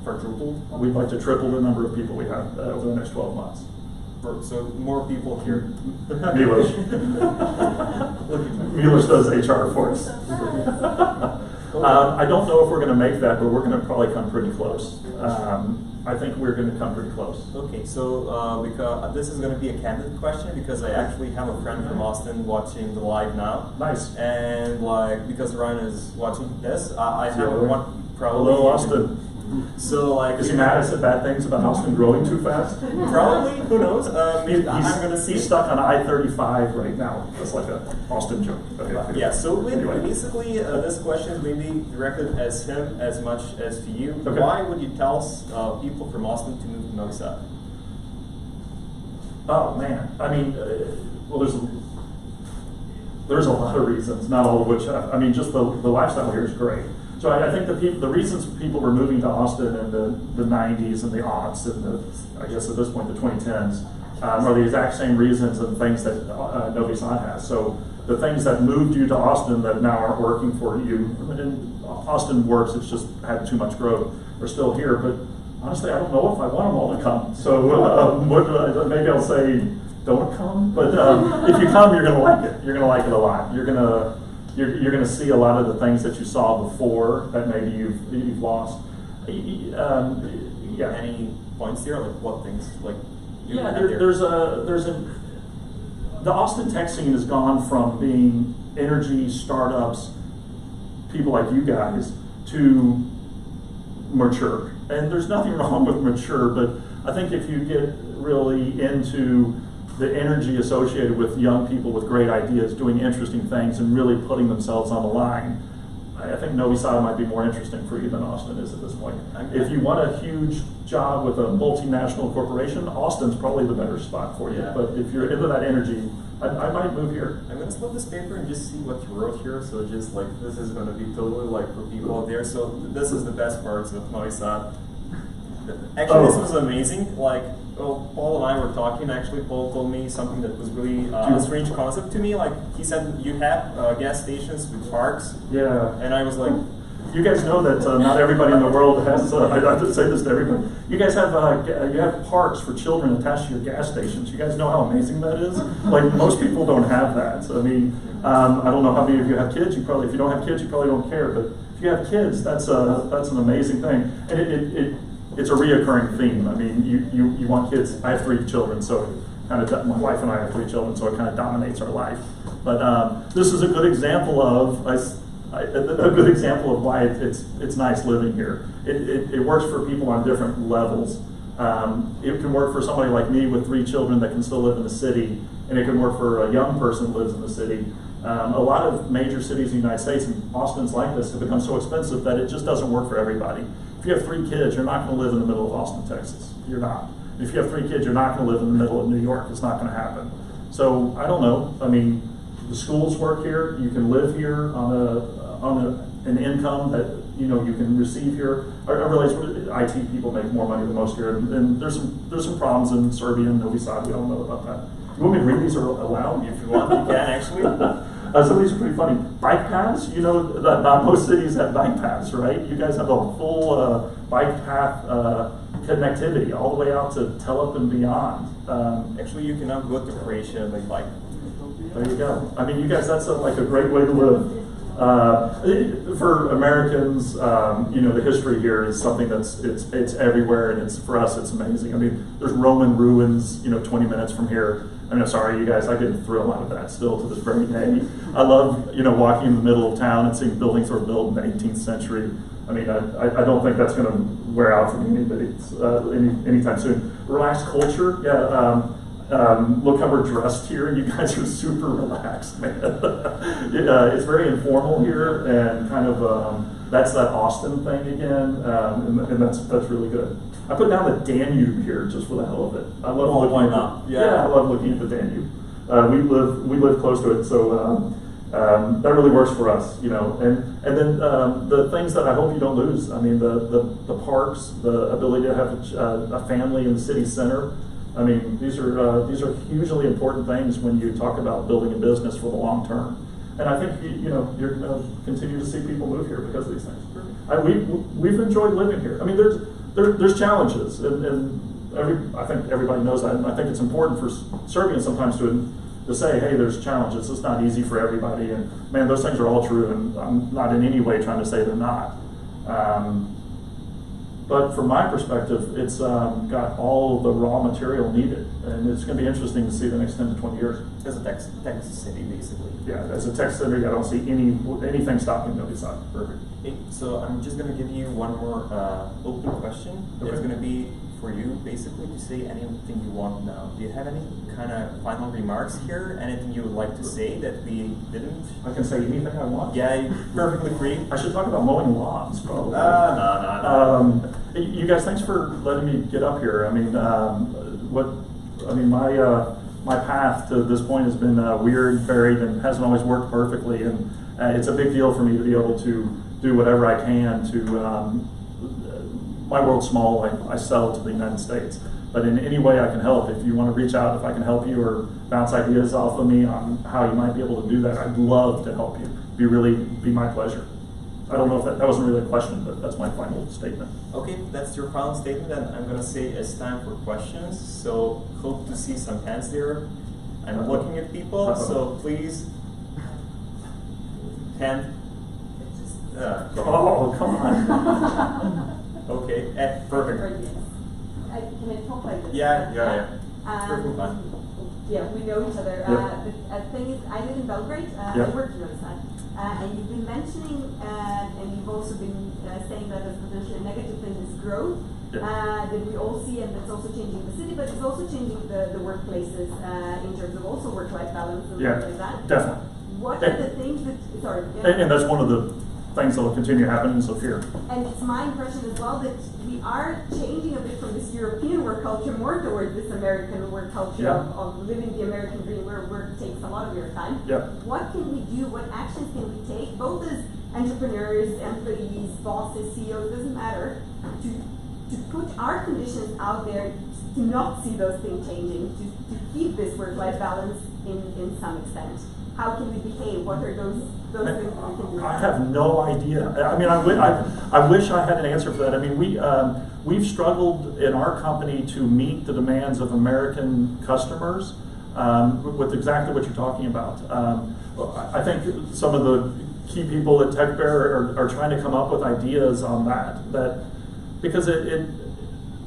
quadruple? We'd like to triple the number of people we have over the next 12 months. So, more people here. Milos. Milos does HR for us. I don't know if we're going to make that, but we're going to probably come pretty close. I think we're going to come pretty close. Okay, so because this is going to be a candid question because I actually have a friend from Austin watching the live now. Nice. And like because Ryan is watching this, I have one probably. Hello, Austin. So like, is he mad I said bad things about Austin growing too fast? Probably. Who knows? Maybe I'm going to see. He's stuck on I-35 right now. That's like a Austin joke. Okay. Yeah. So anyway. basically, this question is maybe directed as him as much as to you. Okay. Why would you tell people from Austin to move to Novi Sad? Oh man, I mean, well, there's a lot of reasons, not all of which. I mean, just the lifestyle here is great. So I think the reasons people were moving to Austin in the 90s and the aughts and I guess at this point the 2010s are the exact same reasons and things that Novi Sad has. So the things that moved you to Austin that now aren't working for you, and Austin works, it's just had too much growth, are still here. But honestly, I don't know if I want them all to come. So maybe I'll say don't come. But if you come, you're going to like it. You're going to like it a lot. You're going to see a lot of the things that you saw before that maybe you've lost. Yeah. Any points there? Like what things? Like yeah, there's the Austin tech scene has gone from being energy startups, people like you guys, to mature. And there's nothing wrong with mature, but I think if you get really into the energy associated with young people with great ideas, doing interesting things, and really putting themselves on the line, I think Novi Sad might be more interesting for you than Austin is at this point. Okay. If you want a huge job with a multinational corporation, Austin's probably the better spot for you. Yeah. But if you're into that energy, I might move here. I'm going to flip this paper and just see what you wrote here. So just like, this is going to be totally like for people out there. So this is the best parts of Novi Sad. Actually, this was amazing. Like, Paul and I were talking. Actually, Paul told me something that was really a strange concept to me. Like, he said you have gas stations with parks. Yeah. And I was like, you guys know that not everybody in the world has. I have to say this to everybody. You guys have parks for children attached to your gas stations. You guys know how amazing that is. Like most people don't have that. So, I mean, I don't know how many of you have kids. If you don't have kids, you probably don't care. But if you have kids, that's an amazing thing. And it's a reoccurring theme. I mean, you want kids. I have 3 children, so kind of my wife and I have 3 children, so it kind of dominates our life. But this is a good example of why it's nice living here. It works for people on different levels. It can work for somebody like me with 3 children that can still live in the city, and it can work for a young person who lives in the city. A lot of major cities in the United States, and Austin's like this, have become so expensive that it just doesn't work for everybody. If you have 3 kids, you're not going to live in the middle of Austin, Texas. You're not. If you have 3 kids, you're not going to live in the middle of New York. It's not going to happen. So I don't know. I mean, the schools work here. You can live here on an income that you can receive here. I realize IT people make more money than most here, and there's some problems in Serbia and Novi Sad. We don't know about that. You want me to read these or allowed? If you want, you can actually. Some of these are pretty funny. Bike paths, not most cities have bike paths, right? You guys have a full bike path connectivity all the way out to Telep and beyond. Actually, you can now go to Croatia by bike. There you go. I mean, you guys, that's like a great way to live. For Americans, the history here is something it's everywhere, and for us, it's amazing. I mean, there's Roman ruins, 20 minutes from here. I mean, I'm sorry, you guys, I get a thrill out of that still to this very day. I love, walking in the middle of town and seeing buildings that were built in the 18th century. I mean, I don't think that's going to wear out for anybody anytime soon. Relaxed culture, yeah. Look how we're dressed here. You guys are super relaxed, man. It's very informal here, and kind of that's that Austin thing again, and that's really good. I put down the Danube here just for the hell of it. I love looking at I love looking at the Danube. We live close to it, so that really works for us, And then the things that I hope you don't lose. I mean, the parks, the ability to have a family in the city center. I mean, these are hugely important things when you talk about building a business for the long term. And I think you're going to continue to see people move here because of these things. We've enjoyed living here. I mean, there's challenges, and I think everybody knows that. And I think it's important for Serbians sometimes to to say, hey, there's challenges. It's not easy for everybody, and man, those things are all true, and I'm not in any way trying to say they're not. But from my perspective, it's got all the raw material needed, and it's going to be interesting to see the next 10 to 20 years. As a tech city, basically. Yeah, as a tech city, I don't see anything stopping Novi Sad. Perfect. Hey, so I'm just going to give you one more open question. Okay. It's going to be for you, basically, to say anything you want now. Do you have any kind of final remarks here? Anything you would like to say that we didn't? I can say anything I want. Yeah, you're perfectly free. I should talk about mowing lawns, probably. No. You guys, thanks for letting me get up here. I mean, my path to this point has been weird, varied, and hasn't always worked perfectly. And it's a big deal for me to be able to do whatever I can to. My world's small. I sell to the United States, but in any way I can help. If you want to reach out, if I can help you or bounce ideas off of me on how you might be able to do that, I'd love to help you. Be my pleasure. I don't know if that wasn't really a question, but that's my final statement. Okay, that's your final statement, and I'm going to say it's time for questions. So hope to see some hands there. I'm looking at people, so please. Hand. Oh, come on. Okay, perfect. Can I talk like this? Yeah. Perfect fine. Yeah, we know each other. The thing is, I live in Belgrade. I work in Novi Sad. And you've been mentioning, and you've also been saying that there's potentially a negative thing is growth that we all see, and that's also changing the city, but it's also changing the workplaces in terms of also work-life balance and things like that. Definitely. What are the things that, sorry. And that's one of the things that will continue happening, so fear. And it's my impression as well that we are changing a bit from this European work culture more towards this American work culture of living the American dream where work takes a lot of your time. What can we do? What actions can we take, both as entrepreneurs, employees, bosses, CEOs, doesn't matter, to put our conditions out there to not see those things changing, to keep this work-life balance in some extent? How can we behave? What are those things that we can do? I have no idea. I mean, I wish I had an answer for that. I mean, we've struggled in our company to meet the demands of American customers with exactly what you're talking about. I think some of the key people at Tech Bear are trying to come up with ideas on that because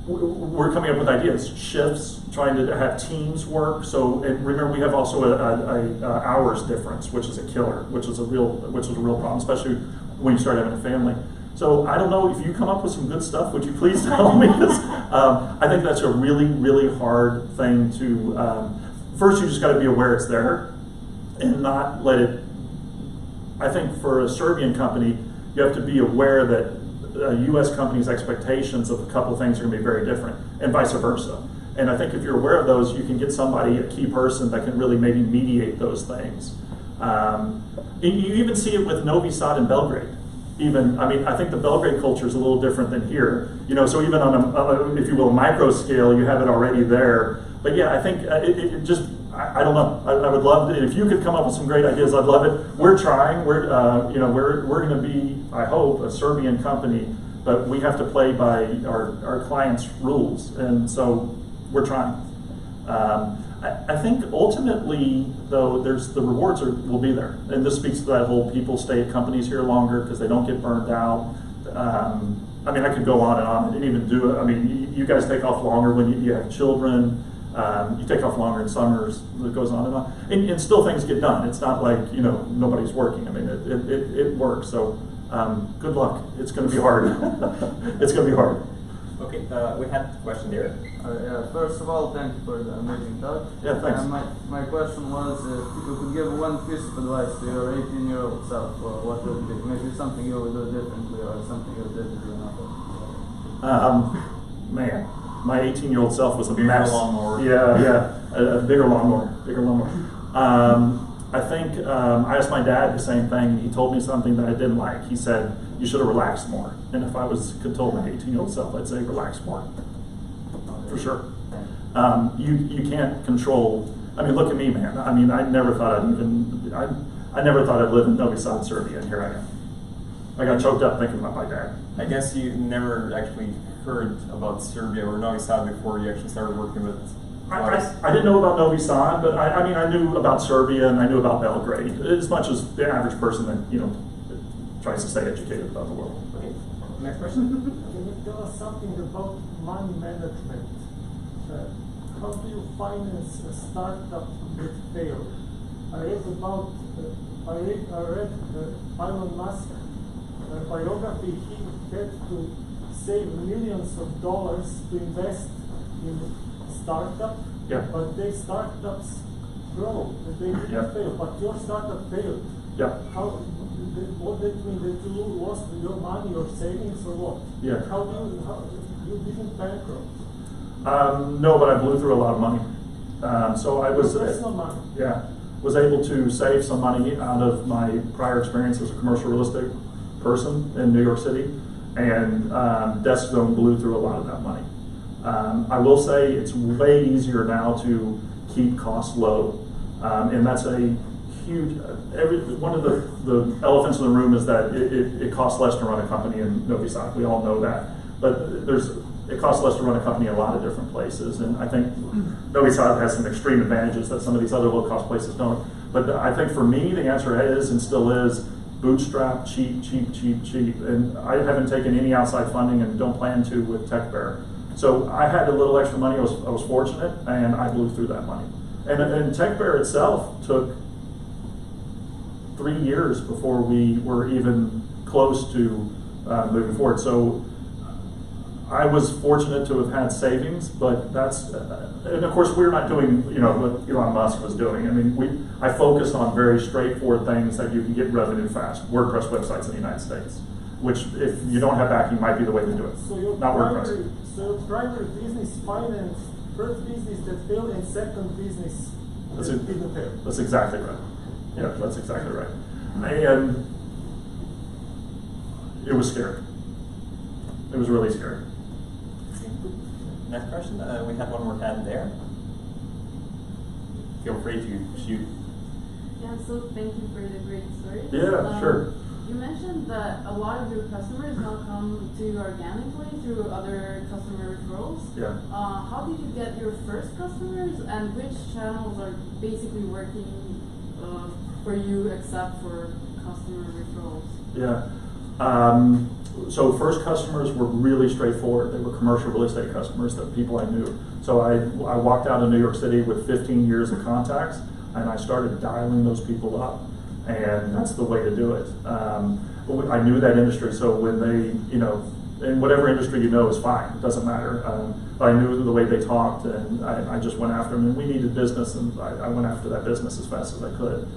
we're coming up with ideas, shifts, trying to have teams work. So remember, we have also a hours difference, which is a killer, which is a real problem, especially when you start having a family. So I don't know if you come up with some good stuff. Would you please tell me? Because I think that's a really, really hard thing to. First, you just got to be aware it's there, and not let it. I think for a Serbian company, you have to be aware that a U.S. company's expectations of a couple of things are going to be very different, and vice versa. And I think if you're aware of those, you can get somebody, a key person, that can really maybe mediate those things. You even see it with Novi Sad in Belgrade. I think the Belgrade culture is a little different than here. So even on a, if you will, micro scale, you have it already there. But yeah, I think I don't know. I would love to, if you could come up with some great ideas, I'd love it. We're trying. We're going to be, I hope, a Serbian company, but we have to play by our clients' rules, and so we're trying. I think ultimately, though, the rewards will be there, and this speaks to that whole people stay at companies here longer because they don't get burned out. I could go on and on and even do it. You guys take off longer when you have children. You take off longer in summers. It goes on and on, and still things get done. It's not like nobody's working. It works. So good luck. It's going to be hard. It's going to be hard. Okay, we had a question there. First of all, thank you for the amazing talk. Yeah, thanks. My question was, if you could give one piece of advice to your 18-year-old self, what would it be? Maybe something you would do differently, or something you did Man, my 18-year-old self was a mess. Bigger lawnmower. Yeah, a bigger lawnmower. I think I asked my dad the same thing. He told me something that I didn't like. He said, you should have relaxed more. And if I could tell my 18-year-old self, I'd say relax more. For sure. You can't control. Look at me, man. I never thought I never thought I'd live in Novi Sad, Serbia, and here I am. I got choked up thinking about my dad. I guess you never actually heard about Serbia or Novi Sad before you actually started working with I didn't know about Novi Sad, but I mean, I knew about Serbia and I knew about Belgrade as much as the average person that tries to stay educated about the world. Okay. Next question. Can you tell us something about money management? How do you finance a startup that failed? I read Elon Musk biography. He had to save millions of dollars to invest in startup, but their startups grow. They didn't fail, but your startup failed. What did it mean? That you lost your money or savings or what? How you didn't bankrupt? No, but I blew through a lot of money. So I was personal money. Was able to save some money out of my prior experience as a commercial real estate person in New York City, and Desk Zone blew through a lot of that money. I will say it's way easier now to keep costs low, and that's a huge. One of the elephants in the room is that it costs less to run a company in Novi Sad. We all know that, but it costs less to run a company in a lot of different places, and I think Novi Sad has some extreme advantages that some of these other low-cost places don't. But I think for me, the answer is and still is bootstrap, cheap, cheap, cheap, cheap. And I haven't taken any outside funding and don't plan to with TechBear. So I had a little extra money. I was fortunate, and I blew through that money. And TechBear itself took 3 years before we were even close to moving forward. So I was fortunate to have had savings, but that's, and of course we're not doing, what Elon Musk was doing. I mean, I focused on very straightforward things that you can get revenue fast, WordPress websites in the United States, which if you don't have backing might be the way to do it, not WordPress. So your primary business finance, first business that failed and second business that didn't fail. That's exactly right. Yeah, that's exactly right. And it was scary. It was really scary. Next question. We have one more hand there. Feel free to shoot. Yeah, so thank you for the great story. Yeah, sure. You mentioned that a lot of your customers now come to you organically through other customer referrals. Yeah. How did you get your first customers, and which channels are basically working for you except for customer referrals? Yeah. So first customers were really straightforward. They were commercial real estate customers, that people I knew. So I walked out of New York City with 15 years of contacts, and I started dialing those people up. And that's the way to do it. I knew that industry, so when they, in whatever industry is fine, it doesn't matter. But I knew the way they talked, and I just went after them, and we needed business, and I went after that business as fast as I could.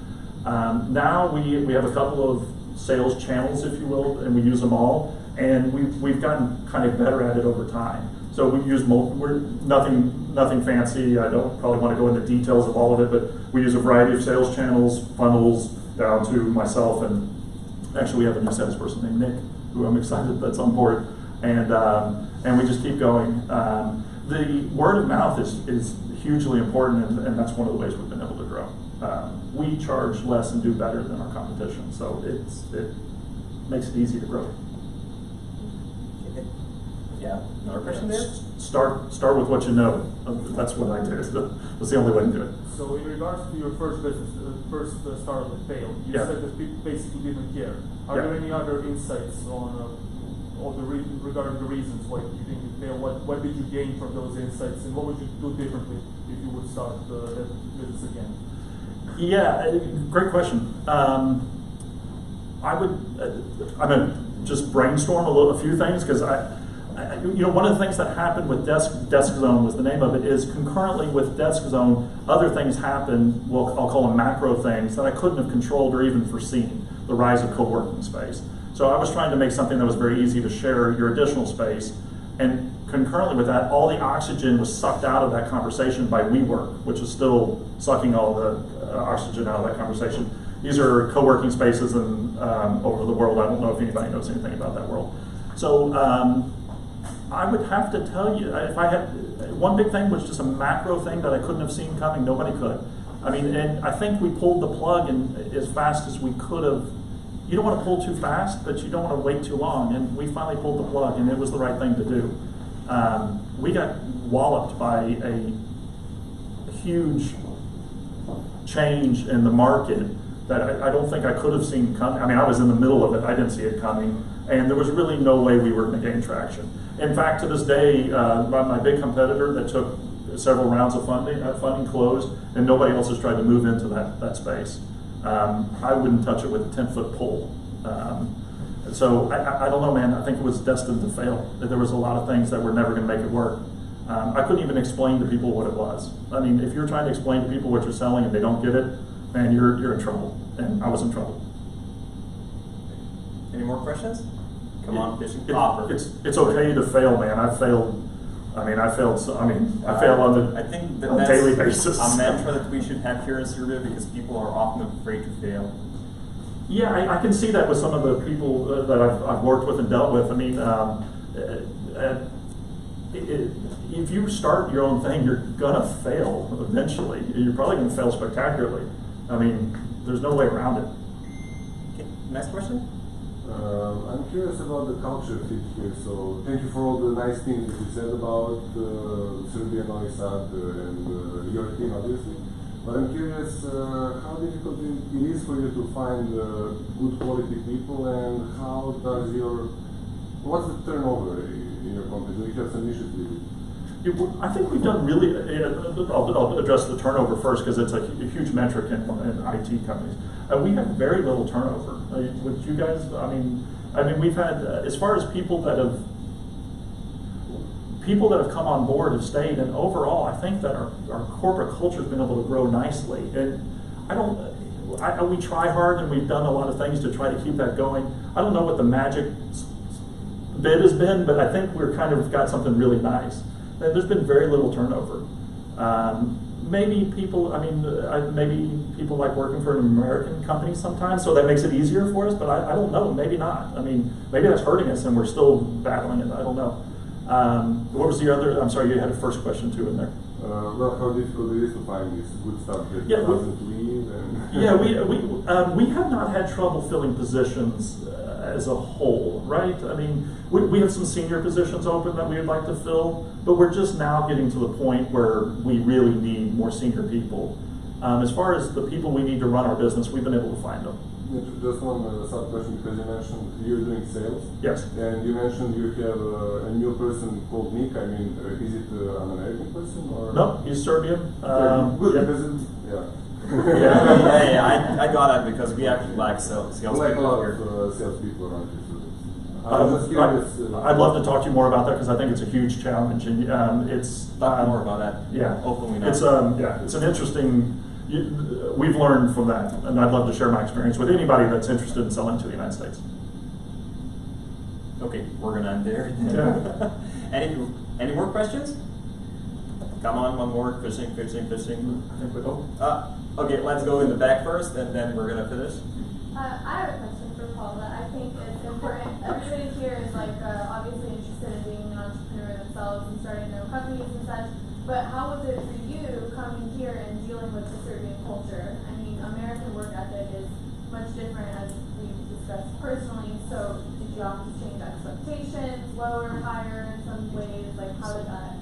Now we have a couple of sales channels, if you will, and we use them all, and we've gotten kind of better at it over time. So we use we're nothing fancy. I don't probably want to go into details of all of it, but we use a variety of sales channels, funnels, down to myself, and actually we have a new salesperson named Nick, who I'm excited that's on board, and we just keep going. The word of mouth is hugely important, and that's one of the ways we've been able to grow. We charge less and do better than our competition, so it makes it easy to grow. Yeah, another question there? Start with what you know. That's what I do. That's the only way to do it. So in regards to your first business, first startup that failed, you said that people basically didn't care. Are there any other insights on regarding the reasons why you think it failed? What did you gain from those insights, and what would you do differently if you would start that business again? Yeah, great question. I'm gonna just brainstorm a few things, because one of the things that happened with Desk Zone was the name of it, is concurrently with Desk Zone, other things happened, I'll call them macro things, that I couldn't have controlled or even foreseen, the rise of co-working space. So I was trying to make something that was very easy to share your additional space, and concurrently with that, all the oxygen was sucked out of that conversation by WeWork, which is still sucking all the oxygen out of that conversation. These are co-working spaces over the world. I don't know if anybody knows anything about that world. So I would have to tell you, if I had, one big thing was just a macro thing that I couldn't have seen coming. Nobody could. I mean, and I think we pulled the plug as fast as we could have. You don't want to pull too fast, but you don't want to wait too long. And we finally pulled the plug, and it was the right thing to do. We got walloped by a huge change in the market that I don't think I could have seen coming. I mean, I was in the middle of it. I didn't see it coming. And there was really no way we were going to gain traction. In fact, to this day, my big competitor that took several rounds of funding closed, and nobody else has tried to move into that space. I wouldn't touch it with a 10-foot pole. So I don't know, man. I think it was destined to fail. There was a lot of things that were never going to make it work. I couldn't even explain to people what it was. I mean, if you're trying to explain to people what you're selling and they don't get it, man, you're in trouble. And I was in trouble. Any more questions? Come on, fishing. It's okay to fail, man. I failed. I failed on a daily basis. A mantra that we should have here in Serbia because people are often afraid to fail. Yeah, I can see that with some of the people that I've worked with and dealt with. I mean, if you start your own thing, you're gonna fail eventually. You're probably gonna fail spectacularly. I mean, there's no way around it. Okay, next question. I'm curious about the culture fit here. So thank you for all the nice things that you said about Serbia, Novi Sad, and your team, obviously. But I'm curious how difficult it is for you to find good quality people, and what's the turnover in your company? Do you have some issues with it? I think we've done really. I'll address the turnover first because it's a huge metric in IT companies. We have very little turnover. With you guys, I mean, we've had as far as people that have come on board have stayed, and overall, I think that our corporate culture has been able to grow nicely. And we try hard, and we've done a lot of things to try to keep that going. I don't know what the magic bit has been, but I think we're kind of got something really nice. There's been very little turnover. Maybe people like working for an American company sometimes, so that makes it easier for us, but I don't know, maybe not. I mean, maybe that's hurting us and we're still battling it, I don't know. What was the other, I'm sorry, you had a first question too in there. Well, how difficult it is to find this good stuff that doesn't leave? We have not had trouble filling positions as a whole, right? I mean, we have some senior positions open that we would like to fill, but we're just now getting to the point where we really need more senior people. As far as the people we need to run our business, we've been able to find them. Just one sub question, because you mentioned you're doing sales. Yes. And you mentioned you have a new person called Nick. I mean, is it an American person or? No, he's Serbian. Good, yeah. Because I got it because we actually like sales people like a lot here. of salespeople around here. I'm just curious. I'd love to talk to you more about that because I think it's a huge challenge, and it's talk more about that. Yeah, hopefully not. It's an interesting. We've learned from that, and I'd love to share my experience with anybody that's interested in selling to the United States. Okay, we're gonna end there. Yeah. Any more questions? Come on, one more. Fishing. I think we go. Okay, let's go in the back first, and then we're gonna finish. I have a question for Paul that I think is important. Everybody here is obviously interested in being an entrepreneur themselves and starting their own companies and such. But how was it for you coming here and dealing with the Serbian culture? I mean, American work ethic is much different as we've discussed personally. So did you have to change expectations, lower, higher in some ways? Like how did that?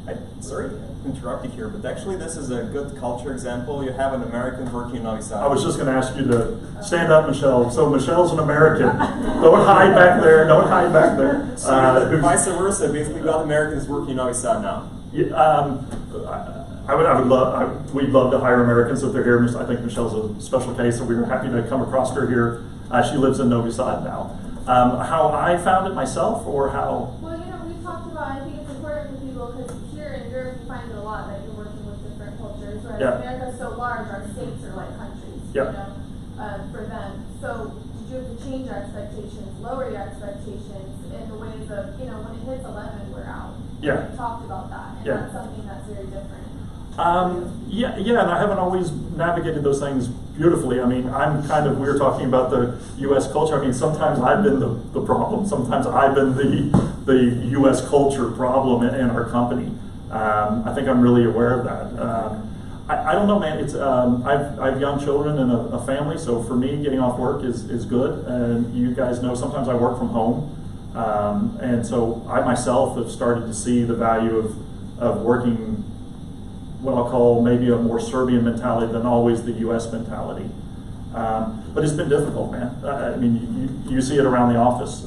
Sorry to interrupt you here, but actually this is a good culture example. You have an American working in Novi Sad. I was just going to ask you to stand up, Michelle. So Michelle's an American. Don't hide back there. Don't hide back there. Vice versa. Basically, got Americans working in Novi Sad now. Yeah, we'd love to hire Americans if they're here. I think Michelle's a special case, and we were happy to come across her here. She lives in Novi Sad now. How I found it myself, or how? Well, we talked about. I think it's important for people because here in Europe you find it a lot that you're working with different cultures. Whereas America's so large, our states are like countries. For them. So did you have to change your expectations, lower your expectations in the ways of when it hits 11, we're out. Yeah. We talked about that, and that's something that's very different. And I haven't always navigated those things beautifully. I mean, we were talking about the U.S. culture. I mean, sometimes I've been the problem. Sometimes I've been the U.S. culture problem in our company. I think I'm really aware of that. I don't know, man. It's I have young children and a family, so for me, getting off work is good. And you guys know sometimes I work from home. And so I myself have started to see the value of working what I'll call maybe a more Serbian mentality than always the U.S. mentality. But it's been difficult, man. I mean, you see it around the office.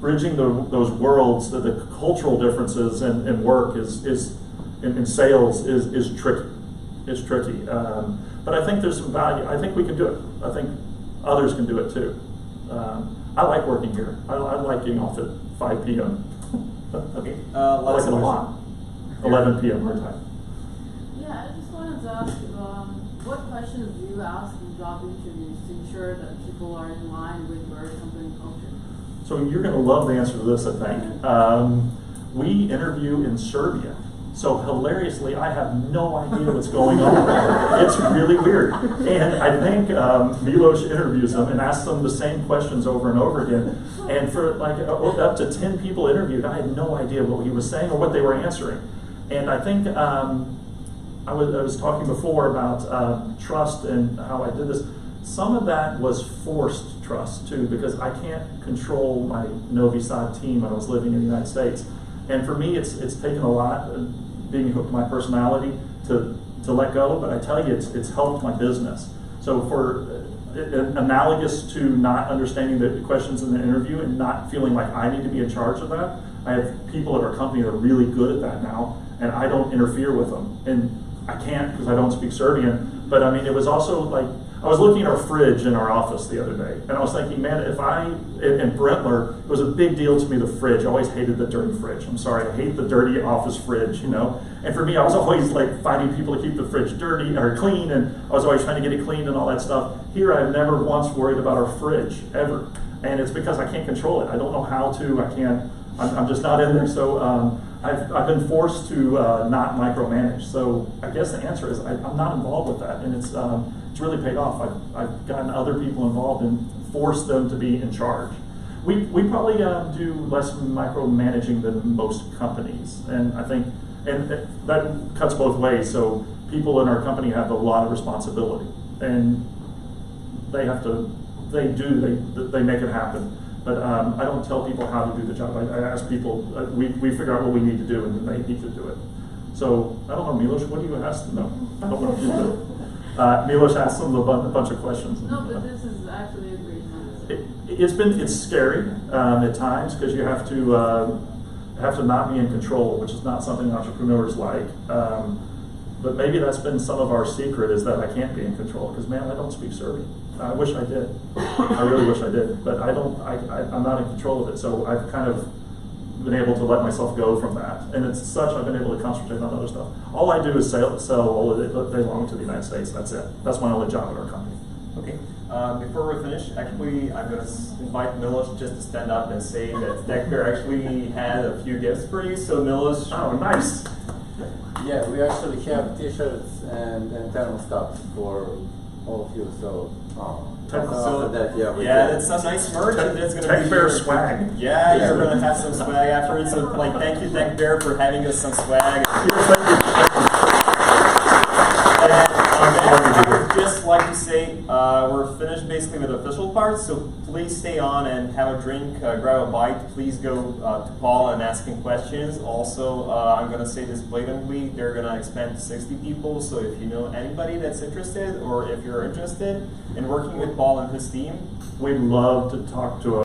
Bridging those worlds, the cultural differences in work in sales is tricky. It's tricky. But I think there's some value. I think we can do it. I think others can do it too. I like working here. I like getting off at 5 p.m. Okay. I like it a lot. 11 p.m. our time. Yeah, I just wanted to ask, what questions do you ask in job interviews to ensure that people are in line with your company culture? So you're going to love the answer to this, I think. We interview in Serbia. So hilariously, I have no idea what's going on. It's really weird. And I think Milos interviews them and asks them the same questions over and over again. And for like up to 10 people interviewed, I had no idea what he was saying or what they were answering. And I think I was talking before about trust and how I did this. Some of that was forced trust too, because I can't control my Novi Sad team when I was living in the United States. And for me, it's taken a lot, being my personality, to let go. But I tell you, it's helped my business. So for analogous to not understanding the questions in the interview and not feeling like I need to be in charge of that, I have people at our company that are really good at that now, and I don't interfere with them. And I can't because I don't speak Serbian. But I mean, it was also like, I was looking at our fridge in our office the other day, and I was thinking, man, if in Brentler, it was a big deal to me, the fridge. I always hated the dirty fridge. I'm sorry, I hate the dirty office fridge, you know? And for me, I was always like finding people to keep the fridge dirty or clean, and I was always trying to get it cleaned and all that stuff. Here, I've never once worried about our fridge, ever. And it's because I can't control it. I don't know how to, I'm just not in there. So I've been forced to not micromanage. So I guess the answer is I'm not involved with that, and it's really paid off. I've gotten other people involved and forced them to be in charge. We probably do less micromanaging than most companies, and I think that cuts both ways. So people in our company have a lot of responsibility, and they make it happen. But I don't tell people how to do the job. I ask people, we figure out what we need to do, and then they need to do it. So I don't know, Milos, what do you ask them? No, I don't know. Milos asked them a bunch of questions. No, but this is actually a great answer. It's scary at times because you have to not be in control, which is not something entrepreneurs like. But maybe that's been some of our secret, is that I can't be in control because, man, I don't speak Serbian. I wish I did. I really wish I did, but I'm not in control of it. So I've kind of been able to let myself go from that, and it's such I've been able to concentrate on other stuff. All I do is sell all of it day long to the United States. That's it. That's my only job at our company. Okay. Before we finish, actually, I'm going to invite Milos just to stand up and say that Dekber actually had a few gifts for you. So Milos. Oh, nice. Yeah, we actually have T-shirts and thermostats for all of you. So. That's some nice merch, and there's going to be Bear swag. Yeah, you're going to have some swag afterwards. So, thank you, Tech Bear, for having us some swag. I would just like to say we're finished basically with the official part. So please stay on and have a drink, grab a bite. Please go to Paul and ask him questions. Also, I'm going to say this blatantly: they're going to expand to 60 people. So if you know anybody that's interested, or if you're interested in working with Paul and his team, we'd love to talk to